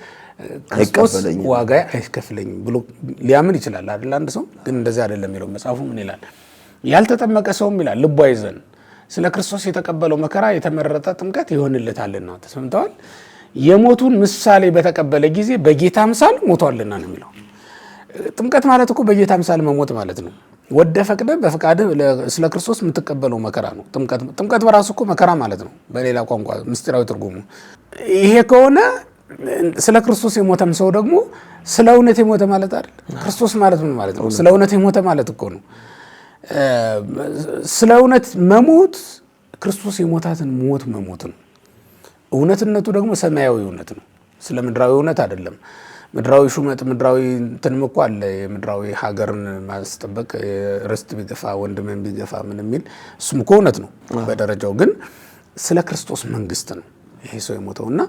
S2: ክርስቶስ ዋጋ አይከፍለኝም ብሎ ሊያምን ይችላል አይደል? አንድ ሰው ግን እንደዚህ አይደለም የሚለው መጽሐፉ ምን ይላል? ያልተጠመቀ ሰውም ይላል ልቡ አይዘን፣ ስለ ክርስቶስ የተቀበለው መከራ የተመረጠ ጥምቀት ይሆንለታልና። ተሰምተዋል። የሞቱን ምሳሌ በተቀበለ ጊዜ በጌታ ምሳል ሞቷልና ነው የሚለው። ጥምቀት ማለት እኮ በጌታ ምሳል መሞት ማለት ነው። ወደ ፈቅደ በፍቃድ ስለ ክርስቶስ የምትቀበለው መከራ ነው ጥምቀት በራሱ እኮ መከራ ማለት ነው በሌላ ቋንቋ ምስጢራዊ ትርጉሙ። ይሄ ከሆነ ስለ ክርስቶስ የሞተም ሰው ደግሞ ስለ እውነት የሞተ ማለት አይደል? ክርስቶስ ማለት ምን ማለት ነው? ስለ እውነት የሞተ ማለት እኮ ነው። ስለ እውነት መሞት ክርስቶስ የሞታትን ሞት መሞት ነው። እውነትነቱ ደግሞ ሰማያዊ እውነት ነው፣ ስለ ምድራዊ እውነት አይደለም። ምድራዊ ሹመት ምድራዊ እንትንም እኮ አለ። የምድራዊ ሀገርን ማስጠበቅ ርስት ቢገፋ ወንድምን ቢገፋ ምን የሚል እሱም እኮ እውነት ነው በደረጃው። ግን ስለ ክርስቶስ መንግስት ነው ይሄ ሰው የሞተውና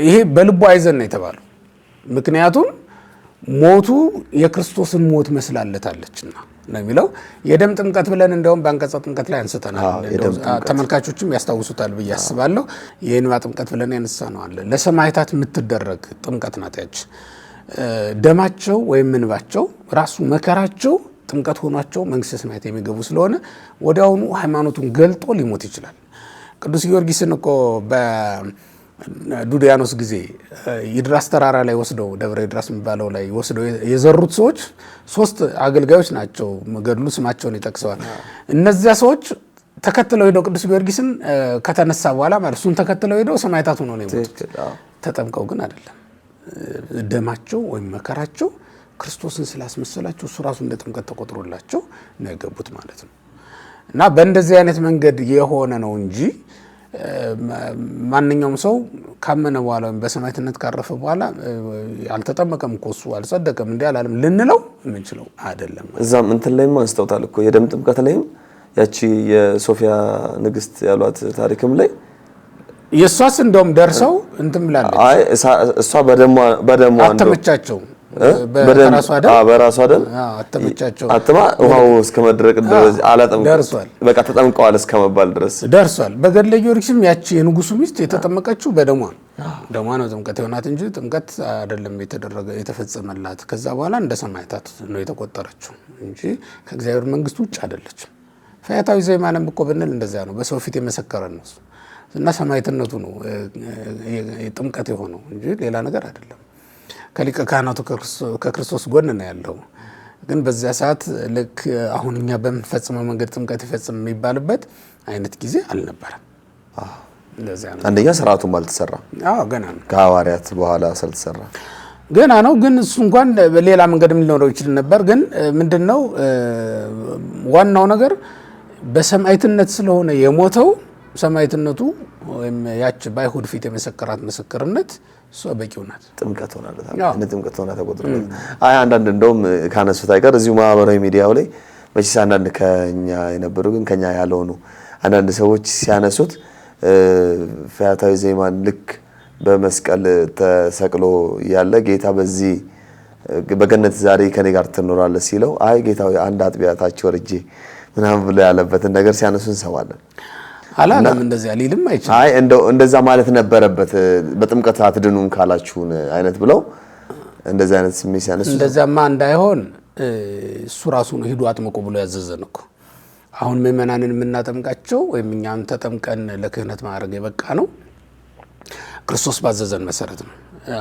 S2: ይሄ በልቡ አይዘን ነው የተባለው። ምክንያቱም ሞቱ የክርስቶስን ሞት መስላለታለችና ነው የሚለው። የደም ጥምቀት ብለን እንደውም በአንቀጸ ጥምቀት ላይ አንስተናል። ተመልካቾችም ያስታውሱታል ብዬ አስባለሁ። የእንባ ጥምቀት ብለን ያነሳነው አለ። ለሰማዕታት የምትደረግ ጥምቀት ናት ያች። ደማቸው ወይም እንባቸው ራሱ መከራቸው ጥምቀት ሆኗቸው መንግስተ ሰማያት የሚገቡ ስለሆነ ወዲያውኑ ሃይማኖቱን ገልጦ ሊሞት ይችላል። ቅዱስ ጊዮርጊስን እኮ ዱዲያኖስ ጊዜ ይድራስ ተራራ ላይ ወስደው ደብረ ይድራስ የሚባለው ላይ ወስደው የዘሩት ሰዎች 3 አገልጋዮች ናቸው። ገድሉ ስማቸውን ይጠቅሰዋል። እነዚያ ሰዎች ተከትለው ሄደው ቅዱስ ጊዮርጊስን ከተነሳ በኋላ ማለት እሱን ተከትለው ሄደው ሰማዕታት ሆነው ነው የሞቱት። ተጠምቀው ግን አይደለም። ደማቸው ወይም መከራቸው ክርስቶስን ስላስመሰላቸው እሱ ራሱ እንደ ጥምቀት ተቆጥሮላቸው ነው የገቡት ማለት ነው። እና በእንደዚህ አይነት መንገድ የሆነ ነው እንጂ ማንኛውም ሰው ካመነ በኋላ ወይም በሰማዕትነት ካረፈ በኋላ አልተጠመቀም እኮ እሱ አልጸደቀም እንዲህ አላለም ልንለው የምንችለው አይደለም።
S1: እዛም እንትን ላይም አንስተውታል እኮ የደም ጥምቀት ላይም ያቺ የሶፊያ ንግስት ያሏት ታሪክም ላይ
S2: የሷስ እንደውም ደርሰው እንትን ብላለች።
S1: አይ እሷ በደሟ
S2: አተመቻቸው
S1: በራሷ ደም
S2: አተመቻቸው
S1: አጥማ ውሃው እስከመድረቅ ድረስ
S2: ደርሷል።
S1: በቃ ተጠምቀዋል እስከመባል ድረስ
S2: ደርሷል። በገድለ ጊዮርጊስም ያቺ የንጉሱ ሚስት የተጠመቀችው በደሟ ነው ጥምቀት የሆናት እንጂ ጥምቀት አይደለም የተፈጸመላት። ከዛ በኋላ እንደ ሰማዕታት ነው የተቆጠረችው እንጂ ከእግዚአብሔር መንግስት ውጭ አይደለችም። ፈያታዊ ዘይማንም እኮ ብንል እንደዚያ ነው። በሰው ፊት የመሰከረ ነው እና ሰማዕትነቱ ነው ጥምቀት የሆነው እንጂ ሌላ ነገር አይደለም። ከሊቀ ካህናቱ ከክርስቶስ ጎን ነው ያለው። ግን በዚያ ሰዓት ልክ አሁን እኛ በምንፈጽመው መንገድ ጥምቀት ይፈጽም የሚባልበት አይነት ጊዜ አልነበረም። እንደዚያ ነው።
S1: አንደኛ ስርዓቱም አልተሰራም።
S2: ገና ነው።
S1: ከሐዋርያት በኋላ ስልተሰራ
S2: ገና ነው። ግን እሱ እንኳን ሌላ መንገድም ሊኖረው ይችል ነበር። ግን ምንድነው ዋናው ነገር በሰማዕትነት ስለሆነ የሞተው ሰማዕትነቱ ወይም ያች በአይሁድ ፊት የመሰከራት ምስክርነት እሷ በቂው ናት።
S1: ጥምቀት ሆናለች። ጥምቀት ሆና ተቆጥሯል። አንዳንድ እንደውም ካነሱት አይቀር እዚሁ ማህበራዊ ሚዲያው ላይ መቼስ አንዳንድ ከኛ የነበሩ ግን ከኛ ያልሆኑ አንዳንድ ሰዎች ሲያነሱት ፈያታዊ ዘይማን ልክ በመስቀል ተሰቅሎ ያለ ጌታ በዚህ በገነት ዛሬ ከኔ ጋር ትኖራለህ ሲለው አይ ጌታዊ አንድ አጥቢያ ታች ወርጄ ምናምን ብሎ ያለበትን ነገር ሲያነሱ እንሰማለን።
S2: አላለም እንደዚያ ሊልም አይችልም።
S1: አይ እንደዛ ማለት ነበረበት በጥምቀት አትድኑም ካላችሁን አይነት ብለው እንደዛ አይነት ስሜት ሲያነሱ
S2: እንደዛማ እንዳይሆን እሱ ራሱ ነው ሂዱ አጥምቁ ብሎ ያዘዘን እኮ። አሁን ምእመናንን የምናጠምቃቸው ወይም እኛን ተጠምቀን ለክህነት ማዕረግ የበቃ ነው ክርስቶስ ባዘዘን መሰረት ነው።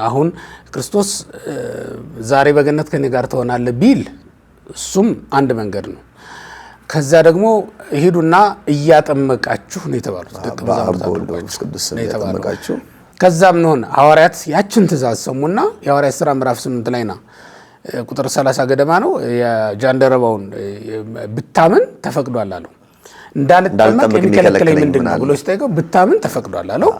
S2: አሁን ክርስቶስ ዛሬ በገነት ከኔ ጋር ትሆናለህ ቢል እሱም አንድ መንገድ ነው። ከዛ ደግሞ ሂዱና እያጠመቃችሁ ነው የተባሉት ደቀ መዛሙርት ነው የተባሉት። ከዛም ነው ሐዋርያት ያችን ትእዛዝ ሰሙና የሐዋርያት ሥራ ምዕራፍ 8 ላይ ነው ቁጥር 30 ገደማ ነው የጃንደረባውን ብታምን ተፈቅዷል አለው። እንዳልጠመቅ የሚከለክለኝ ምንድነው ብሎ ሲጠይቀው ብታምን ተፈቅዷል አለው።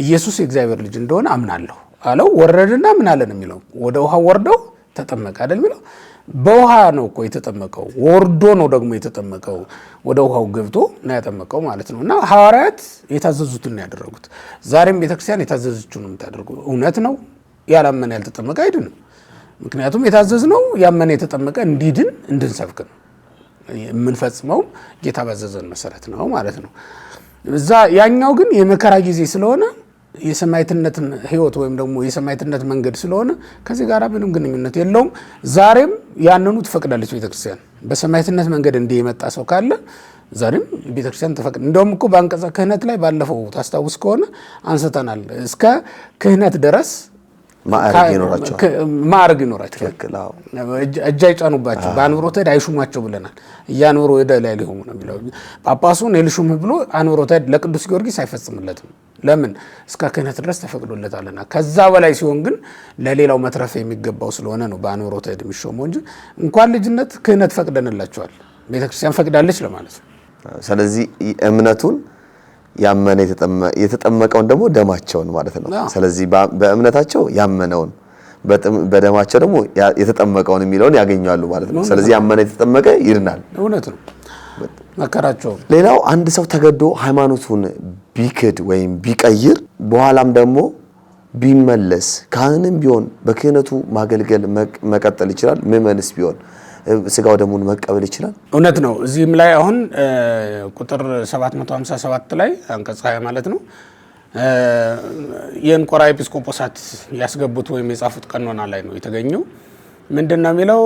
S2: ኢየሱስ የእግዚአብሔር ልጅ እንደሆነ አምናለሁ አለው። ወረደና ምን አለ ነው የሚለው ወደ ውሃ ወርደው ተጠመቀ አይደል የሚለው። በውሃ ነው እኮ የተጠመቀው፣ ወርዶ ነው ደግሞ የተጠመቀው። ወደ ውሃው ገብቶ ነው ያጠመቀው ማለት ነው። እና ሐዋርያት የታዘዙትን ነው ያደረጉት። ዛሬም ቤተክርስቲያን የታዘዘችውን ነው የምታደርገው። እውነት ነው ያላመነ ያልተጠመቀ አይድንም። ምክንያቱም የታዘዝነው ያመነ የተጠመቀ እንዲድን እንድንሰብክ ነው። የምንፈጽመው ጌታ ባዘዘን መሰረት ነው ማለት ነው። እዛ ያኛው ግን የመከራ ጊዜ ስለሆነ የሰማዕትነት ሕይወት ወይም ደግሞ የሰማዕትነት መንገድ ስለሆነ ከዚህ ጋር ምንም ግንኙነት የለውም። ዛሬም ያንኑ ትፈቅዳለች ቤተክርስቲያን። በሰማዕትነት መንገድ እንዲህ የመጣ ሰው ካለ ዛሬም ቤተክርስቲያን ትፈቅድ። እንደውም እኮ በአንቀጸ ክህነት ላይ ባለፈው ታስታውስ ከሆነ አንስተናል። እስከ ክህነት ድረስ ማዕረግ ይኖራቸዋል። እጅ አይጫኑባቸው፣ በአንብሮተ እድ አይሹማቸው ብለናል። እያኖሩ ወደ ላይ ሊሆኑ ነው የሚለው። ጳጳሱን የልሹምህ ብሎ አንብሮተ እድ ለቅዱስ ጊዮርጊስ አይፈጽምለትም። ለምን? እስከ ክህነት ድረስ ተፈቅዶለታልና። ከዛ በላይ ሲሆን ግን ለሌላው መትረፍ የሚገባው ስለሆነ ነው በአንብሮተ እድ የሚሾመው እንጂ እንኳን ልጅነት ክህነት ፈቅደንላቸዋል። ቤተክርስቲያን ፈቅዳለች ለማለት ነው።
S1: ስለዚህ እምነቱን ያመነ የተጠመቀውን ደግሞ ደማቸውን ማለት ነው። ስለዚህ በእምነታቸው ያመነውን በደማቸው ደግሞ የተጠመቀውን የሚለውን ያገኛሉ ማለት ነው። ስለዚህ ያመነ የተጠመቀ ይድናል።
S2: እውነት ነው መከራቸው።
S1: ሌላው አንድ ሰው ተገዶ ሃይማኖቱን ቢክድ ወይም ቢቀይር በኋላም ደግሞ ቢመለስ ካህንም ቢሆን በክህነቱ ማገልገል መቀጠል ይችላል። ምእመንስ ቢሆን ስጋው ደሙን መቀበል ይችላል።
S2: እውነት ነው። እዚህም ላይ አሁን ቁጥር 757 ላይ አንቀጽ 20 ማለት ነው የእንቆራ ኤጲስቆጶሳት ያስገቡት ወይም የጻፉት ቀኖና ላይ ነው የተገኘው። ምንድነው የሚለው?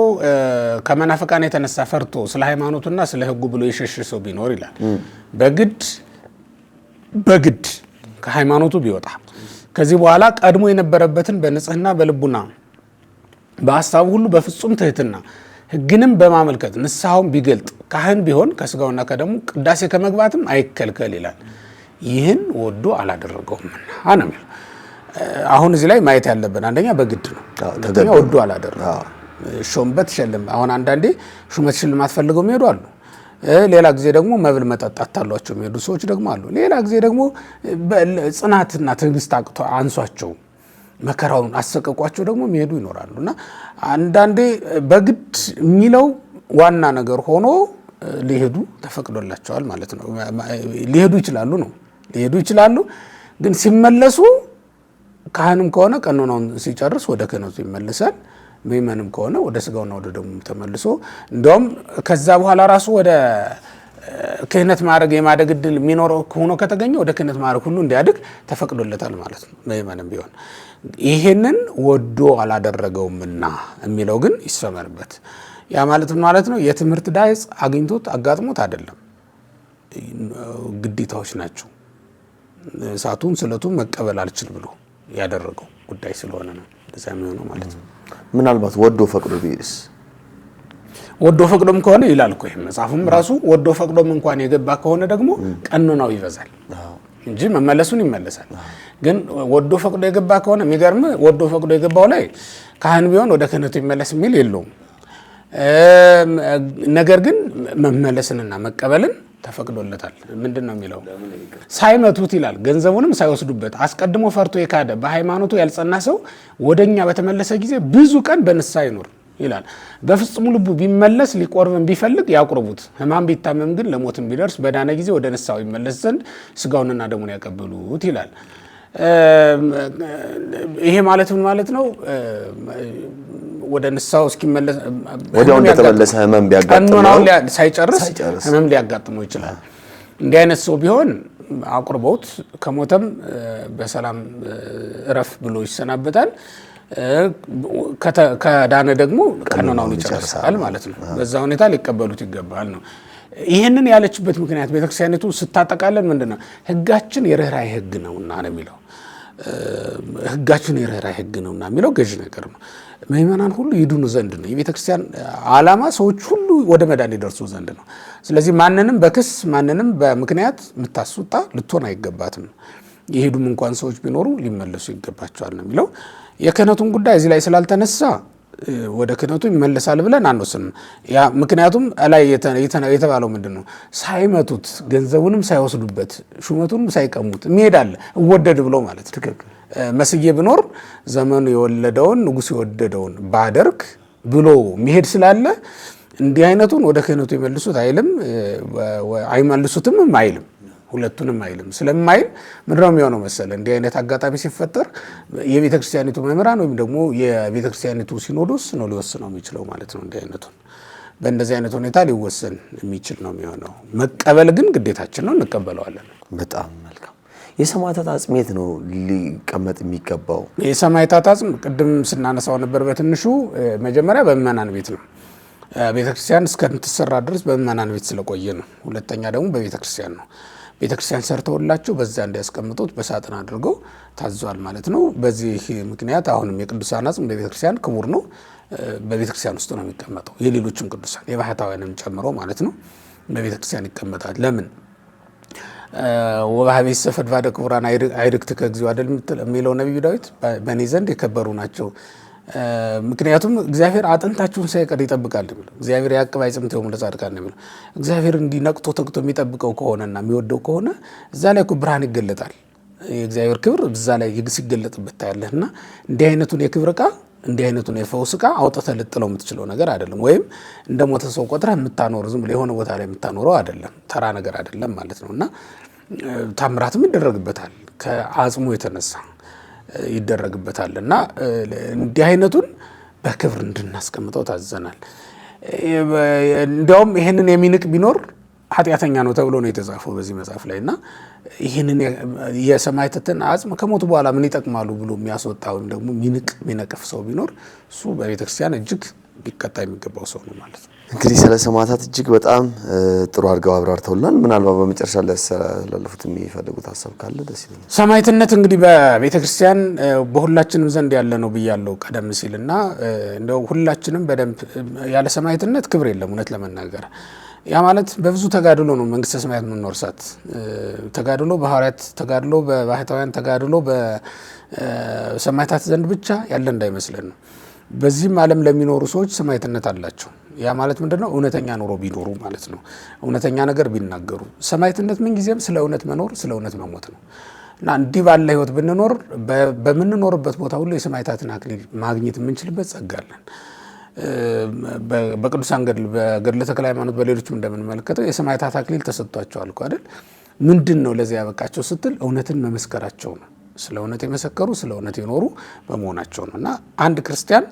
S2: ከመናፍቃን የተነሳ ፈርቶ ስለ ሃይማኖቱና ስለ ሕጉ ብሎ የሸሸ ሰው ቢኖር ይላል በግድ ከሃይማኖቱ ቢወጣ ከዚህ በኋላ ቀድሞ የነበረበትን በንጽህና በልቡና በሐሳቡ ሁሉ በፍጹም ትህትና ሕግንም በማመልከት ንስሐውን ቢገልጥ ካህን ቢሆን ከስጋውና ከደሙ ቅዳሴ ከመግባትም አይከልከል ይላል። ይህን ወዶ አላደረገውምና ነው የሚለው። አሁን እዚህ ላይ ማየት ያለብን አንደኛ በግድ ነው፣ ሁለተኛ ወዶ አላደረገው። ሾምበት ሸልም። አሁን አንዳንዴ ሹመት ሽልማት ፈልገው የሚሄዱ አሉ። ሌላ ጊዜ ደግሞ መብል መጠጣት ታሏቸው የሚሄዱ ሰዎች ደግሞ አሉ። ሌላ ጊዜ ደግሞ ጽናትና ትዕግስት አቅቶ አንሷቸው መከራውን አሰቀቋቸው ደግሞ የሚሄዱ ይኖራሉ። እና አንዳንዴ በግድ የሚለው ዋና ነገር ሆኖ ሊሄዱ ተፈቅዶላቸዋል ማለት ነው። ሊሄዱ ይችላሉ። ግን ሲመለሱ ካህንም ከሆነ ቀኖናውን ሲጨርስ ወደ ክህነቱ ይመለሳል። ምእመንም ከሆነ ወደ ስጋውና ወደ ደሙ ተመልሶ እንደውም ከዛ በኋላ ራሱ ወደ ክህነት ማዕረግ የማደግ ዕድል የሚኖረው ሆኖ ከተገኘ ወደ ክህነት ማዕረግ ሁሉ እንዲያድግ ተፈቅዶለታል ማለት ነው። ምእመንም ቢሆን ይሄንን ወዶ አላደረገውምና የሚለው ግን ይሰመርበት። ያ ማለት ነው የትምህርት ዳይጽ አግኝቶት አጋጥሞት አይደለም፣ ግዴታዎች ናቸው። እሳቱን ስለቱን መቀበል አልችል ብሎ ያደረገው ጉዳይ ስለሆነ ነው እንደዛ የሚሆነው ማለት ነው።
S1: ምናልባት ወዶ ፈቅዶ ቢልስ?
S2: ወዶ ፈቅዶም ከሆነ ይላል እኮ ይሄ መጽሐፉም ራሱ ወዶ ፈቅዶም እንኳን የገባ ከሆነ ደግሞ ቀኖናው ይበዛል እንጂ መመለሱን ይመለሳል። ግን ወዶ ፈቅዶ የገባ ከሆነ የሚገርም ወዶ ፈቅዶ የገባው ላይ ካህን ቢሆን ወደ ክህነቱ ይመለስ የሚል የለውም። ነገር ግን መመለስንና መቀበልን ተፈቅዶለታል። ምንድን ነው የሚለው? ሳይመቱት ይላል፣ ገንዘቡንም ሳይወስዱበት አስቀድሞ ፈርቶ የካደ በሃይማኖቱ ያልጸና ሰው ወደኛ በተመለሰ ጊዜ ብዙ ቀን በንስሐ ይኖር ይላል። በፍጹም ልቡ ቢመለስ ሊቆርብን ቢፈልግ ያቁርቡት። ሕማም ቢታመም ግን ለሞትም ቢደርስ በዳነ ጊዜ ወደ ንስሐው ይመለስ ዘንድ ስጋውንና ደሙን ያቀብሉት ይላል። ይሄ ማለት ምን ማለት ነው? ወደ ንስሐው እስኪመለስ
S1: ወዲያው እንደተመለሰ ሕመም ቢያጋጥመው
S2: ሳይጨርስ ሕመም ሊያጋጥመው ይችላል። እንዲህ አይነት ሰው ቢሆን አቁርበውት ከሞተም በሰላም እረፍ ብሎ ይሰናበታል። ከዳነ ደግሞ ቀኖናውን ይጨርሳል ማለት ነው። በዛ ሁኔታ ሊቀበሉት ይገባል ነው። ይህንን ያለችበት ምክንያት ቤተክርስቲያኒቱ ስታጠቃለን ምንድነው? ሕጋችን የርኅራኄ ሕግ ነውና ነው የሚለው። ሕጋችን የርኅራኄ ሕግ ነውና የሚለው ገዥ ነገር ነው። ምእመናን ሁሉ ይድኑ ዘንድ ነው። የቤተክርስቲያን ዓላማ ሰዎች ሁሉ ወደ መዳን ይደርሱ ዘንድ ነው። ስለዚህ ማንንም በክስ ማንንም በምክንያት የምታስወጣ ልትሆን አይገባትም። የሄዱም እንኳን ሰዎች ቢኖሩ ሊመለሱ ይገባቸዋል ነው የሚለው። የክህነቱን ጉዳይ እዚህ ላይ ስላልተነሳ ወደ ክህነቱ ይመለሳል ብለን አንወስንም። ያ ምክንያቱም ላይ የተባለው ምንድን ነው? ሳይመቱት ገንዘቡንም ሳይወስዱበት ሹመቱንም ሳይቀሙት የሚሄዳለ እወደድ ብሎ ማለት ነው። መስዬ ብኖር ዘመኑ የወለደውን ንጉሥ የወደደውን ባደርግ ብሎ የሚሄድ ስላለ እንዲህ አይነቱን ወደ ክህነቱ ይመልሱት አይልም፣ አይመልሱትም አይልም፣ ሁለቱንም አይልም። ስለማይል ምንድነው የሚሆነው መሰለ? እንዲህ አይነት አጋጣሚ ሲፈጠር የቤተክርስቲያኒቱ መምህራን ወይም ደግሞ የቤተክርስቲያኒቱ ሲኖዶስ ነው ሊወስነው የሚችለው ማለት ነው። እንዲህ አይነቱን በእንደዚህ አይነት ሁኔታ ሊወሰን የሚችል ነው የሚሆነው። መቀበል ግን ግዴታችን ነው፣ እንቀበለዋለን።
S1: በጣም መልካም። የሰማዕታት አጽሜት ነው ሊቀመጥ የሚገባው።
S2: የሰማዕታት አጽም ቅድም ስናነሳው ነበር በትንሹ። መጀመሪያ በምእመናን ቤት ነው። ቤተክርስቲያን እስከምትሰራ ድረስ በምእመናን ቤት ስለቆየ ነው። ሁለተኛ ደግሞ በቤተክርስቲያን ነው። ቤተክርስቲያን ሰርተውላቸው በዛ እንዲያስቀምጡት በሳጥን አድርገው ታዟል ማለት ነው። በዚህ ምክንያት አሁንም የቅዱሳን አጽም በቤተክርስቲያን ክቡር ነው። በቤተክርስቲያን ውስጥ ነው የሚቀመጠው። የሌሎችም ቅዱሳን የባህታውያንም ጨምሮ ማለት ነው በቤተክርስቲያን ይቀመጣል። ለምን? ወባህቤ ሰፈድቫደ ክቡራን አይርክት ከግዚኦ አይደል የሚለው ነቢዩ ዳዊት በእኔ ዘንድ የከበሩ ናቸው። ምክንያቱም እግዚአብሔር አጥንታችሁን ሳይቀር ይጠብቃል የሚለው። እግዚአብሔር ያዕቅብ አይጽምቴሆሙ ለጻድቃን ነው የሚለው። እግዚአብሔር እንዲህ ነቅቶ ተግቶ የሚጠብቀው ከሆነና የሚወደው ከሆነ እዛ ላይ እኮ ብርሃን ይገለጣል። የእግዚአብሔር ክብር እዛ ላይ ሲገለጥበት ታያለህና እንዲህ አይነቱን የክብር ዕቃ እንዲህ አይነቱን የፈውስ ዕቃ አውጥተህ ልጥለው የምትችለው ነገር አይደለም። ወይም እንደ ሞተ ሰው ቆጥረህ የምታኖር ዝም ብለህ የሆነ ቦታ ላይ የምታኖረው አይደለም። ተራ ነገር አይደለም ማለት ነው። እና ታምራትም ይደረግበታል ከአጽሙ የተነሳ ይደረግበታል። እና እንዲህ አይነቱን በክብር እንድናስቀምጠው ታዘናል። እንዲያውም ይህንን የሚንቅ ቢኖር ኃጢአተኛ ነው ተብሎ ነው የተጻፈው በዚህ መጽሐፍ ላይ። እና ይህንን የሰማዕታትን አጽም ከሞቱ በኋላ ምን ይጠቅማሉ ብሎ የሚያስወጣ ወይም ደግሞ የሚነቅፍ ሰው ቢኖር እሱ በቤተክርስቲያን እጅግ ሊቀጣ የሚገባው ሰው ነው ማለት ነው።
S1: እንግዲህ ስለ ሰማዕታት እጅግ በጣም ጥሩ አድርገው አብራርተውልናል። ምናልባት በመጨረሻ ላይ ያስተላለፉት የሚፈልጉት ሀሳብ ካለ ደስ ይለኛል።
S2: ሰማዕትነት እንግዲህ በቤተክርስቲያን በሁላችንም ዘንድ ያለ ነው ብያለሁ ቀደም ሲልና እንደው ሁላችንም በደንብ ያለ ሰማዕትነት ክብር የለም። እውነት ለመናገር ያ ማለት በብዙ ተጋድሎ ነው መንግስተ ሰማያት የምንወርሳት። ተጋድሎ በሐዋርያት ተጋድሎ በባህታውያን ተጋድሎ በሰማዕታት ዘንድ ብቻ ያለ እንዳይመስለን ነው። በዚህም ዓለም ለሚኖሩ ሰዎች ሰማዕትነት አላቸው። ያ ማለት ምንድነው? እውነተኛ ኑሮ ቢኖሩ ማለት ነው። እውነተኛ ነገር ቢናገሩ። ሰማዕትነት ምን ጊዜም ስለ እውነት መኖር፣ ስለ እውነት መሞት ነው እና እንዲህ ባለ ህይወት ብንኖር በምንኖርበት ቦታ ሁሉ የሰማዕታትን አክሊል ማግኘት የምንችልበት ጸጋ አለን። በቅዱሳን ገድል በገድለ ተክለ ሃይማኖት በሌሎችም እንደምንመለከተው የሰማዕታት አክሊል ተሰጥቷቸዋል እኮ አይደል? ምንድን ነው ለዚህ ያበቃቸው ስትል እውነትን መመስከራቸው ነው። ስለ እውነት የመሰከሩ ስለ እውነት የኖሩ በመሆናቸው ነው። እና አንድ ክርስቲያን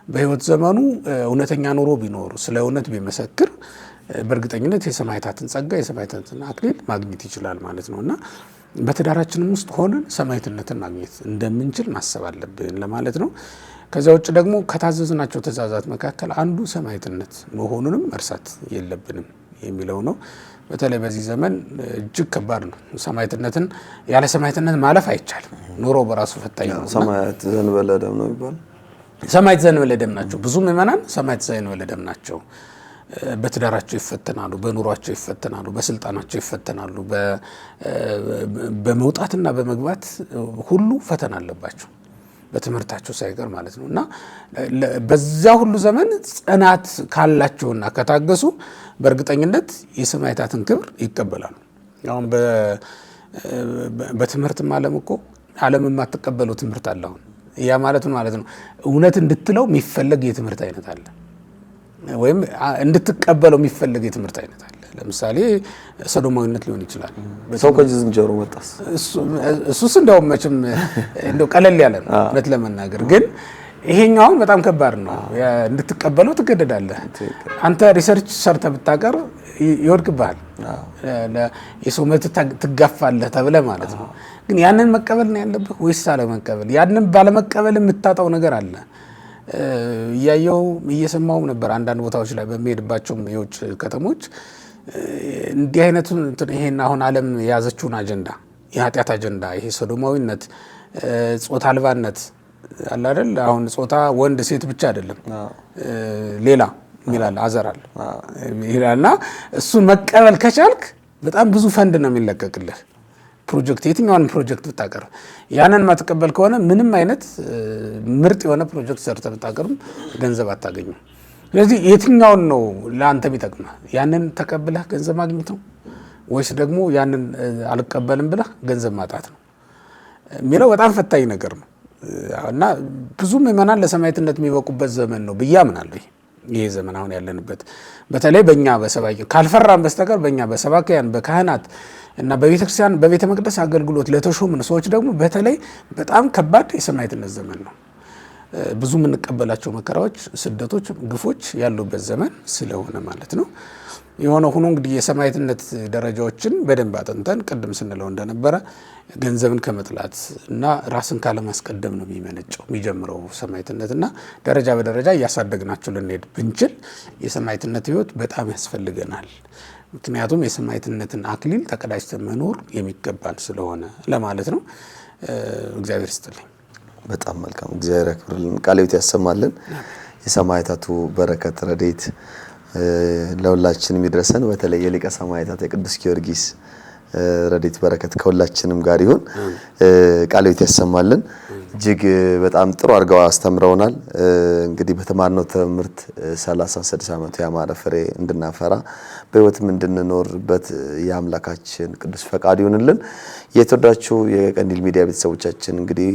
S2: በህይወት ዘመኑ እውነተኛ ኑሮ ቢኖር ስለ እውነት ቢመሰክር በእርግጠኝነት የሰማዕታትን ጸጋ የሰማዕታትን አክሊል ማግኘት ይችላል ማለት ነው። እና በትዳራችንም ውስጥ ሆነን ሰማዕትነትን ማግኘት እንደምንችል ማሰብ አለብን ለማለት ነው። ከዚያ ውጭ ደግሞ ከታዘዝናቸው ትእዛዛት መካከል አንዱ ሰማዕትነት መሆኑንም መርሳት የለብንም የሚለው ነው። በተለይ በዚህ ዘመን እጅግ ከባድ ነው። ሰማዕትነትን ያለ ሰማዕትነት ማለፍ አይቻልም። ኑሮ በራሱ ፈታኝ ነው።
S1: ሰማዕት ዘንበለ ደም ነው የሚባለው።
S2: ሰማዕት ዘንበለ ደም ናቸው። ብዙ ምእመናን ሰማዕት ዘንበለ ደም ናቸው። በትዳራቸው ይፈተናሉ፣ በኑሯቸው ይፈተናሉ፣ በስልጣናቸው ይፈተናሉ። በመውጣትና በመግባት ሁሉ ፈተና አለባቸው፣ በትምህርታቸው ሳይቀር ማለት ነው። እና በዚያ ሁሉ ዘመን ጽናት ካላቸውና ከታገሱ በእርግጠኝነት የሰማዕታትን ክብር ይቀበላሉ። አሁን በትምህርትም ዓለም እኮ ዓለም የማትቀበለው ትምህርት አለ። አሁን ያ ማለት ነው እውነት እንድትለው የሚፈለግ የትምህርት አይነት አለ፣ ወይም እንድትቀበለው የሚፈለግ የትምህርት አይነት አለ። ለምሳሌ ሰዶማዊነት ሊሆን ይችላል።
S1: ሰው ከዝንጀሮ መጣስ
S2: እሱስ እንደውም መቼም እንደው ቀለል ያለ ነው እውነት ለመናገር ግን ይሄኛው በጣም ከባድ ነው። እንድትቀበለው ትገደዳለህ። አንተ ሪሰርች ሰርተ ብታቀር ይወድቅብሃል፣ የሰው መብት ትጋፋለህ ተብለ ማለት ነው። ግን ያንን መቀበል ነው ያለብህ ወይስ አለመቀበል? ያንን ባለመቀበል የምታጣው ነገር አለ። እያየው እየሰማው ነበር አንዳንድ ቦታዎች ላይ በሚሄድባቸው የውጭ ከተሞች እንዲህ አይነቱ ይሄን አሁን ዓለም የያዘችውን አጀንዳ የኃጢአት አጀንዳ ይሄ ሶዶማዊነት፣ ጾታ አልባነት አለ አይደል? አሁን ጾታ ወንድ ሴት ብቻ አይደለም ሌላ ሚላል አዘራል ይላልና እሱን መቀበል ከቻልክ በጣም ብዙ ፈንድ ነው የሚለቀቅልህ። ፕሮጀክት የትኛውን ፕሮጀክት ብታቀርብ ያንን ማትቀበል ከሆነ ምንም አይነት ምርጥ የሆነ ፕሮጀክት ሰርተ ብታቀርብ ገንዘብ አታገኙም። ስለዚህ የትኛውን ነው ለአንተ የሚጠቅመህ? ያንን ተቀብለህ ገንዘብ ማግኘት ነው ወይስ ደግሞ ያንን አልቀበልም ብለህ ገንዘብ ማጣት ነው የሚለው በጣም ፈታኝ ነገር ነው። እና ብዙ ምእመናን ለሰማዕትነት የሚበቁበት ዘመን ነው ብዬ አምናለሁ። ይሄ ዘመን አሁን ያለንበት በተለይ በእኛ በሰባኪ ካልፈራን በስተቀር በእኛ በሰባኪያን በካህናት እና በቤተክርስቲያን በቤተ መቅደስ አገልግሎት ለተሾምን ሰዎች ደግሞ በተለይ በጣም ከባድ የሰማዕትነት ዘመን ነው። ብዙ የምንቀበላቸው መከራዎች፣ ስደቶች፣ ግፎች ያሉበት ዘመን ስለሆነ ማለት ነው። የሆነ ሆኖ እንግዲህ የሰማዕትነት ደረጃዎችን በደንብ አጥንተን ቅድም ስንለው እንደነበረ ገንዘብን ከመጥላት እና ራስን ካለማስቀደም ነው የሚጀምረው ሰማዕትነት እና ደረጃ በደረጃ እያሳደግናቸው ልንሄድ ብንችል የሰማዕትነት ሕይወት በጣም ያስፈልገናል። ምክንያቱም የሰማዕትነትን አክሊል ተቀዳጅተን መኖር የሚገባን ስለሆነ ለማለት ነው። እግዚአብሔር ይስጥልኝ።
S1: በጣም መልካም። እግዚአብሔር ያክብርልን፣ ቃለ ሕይወት ያሰማልን። የሰማዕታቱ በረከት ረድኤት ለሁላችንም ይድረሰን። በተለይ የሊቀ ሰማዕታት የቅዱስ ጊዮርጊስ ረድኤት በረከት ከሁላችንም ጋር ይሁን። ቃለ ሕይወት ያሰማልን። እጅግ በጣም ጥሩ አድርገው አስተምረውናል። እንግዲህ በተማርነው ትምህርት 36 ዓመት ያማረ ፍሬ እንድናፈራ በሕይወትም እንድንኖርበት የአምላካችን ቅዱስ ፈቃድ ይሁንልን። የተወዳችሁ የቀንዲል ሚዲያ ቤተሰቦቻችን እንግዲህ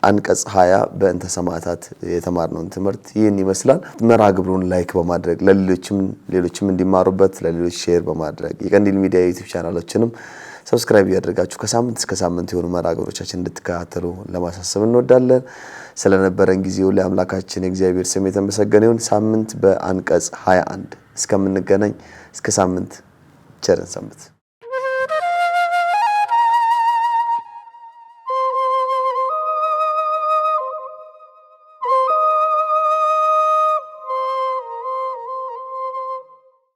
S1: አንቀጽ 20 በእንተ ሰማዕታት የተማርነውን ትምህርት ይህን ይመስላል። መርሃ ግብሩን ላይክ በማድረግ ሌሎችም እንዲማሩበት ለሌሎች ሼር በማድረግ የቀንዲል ሚዲያ ዩቲዩብ ቻናላችንም ሰብስክራይብ ያደርጋችሁ ከሳምንት እስከ ሳምንት የሆኑ መርሃ ግብሮቻችን እንድትከታተሉ ለማሳሰብ እንወዳለን። ስለነበረን ጊዜ ሁሉ አምላካችን የእግዚአብሔር ስም የተመሰገነ ይሁን። ሳምንት በአንቀጽ 21 እስከምንገናኝ እስከ ሳምንት ቸርን ሰንብት።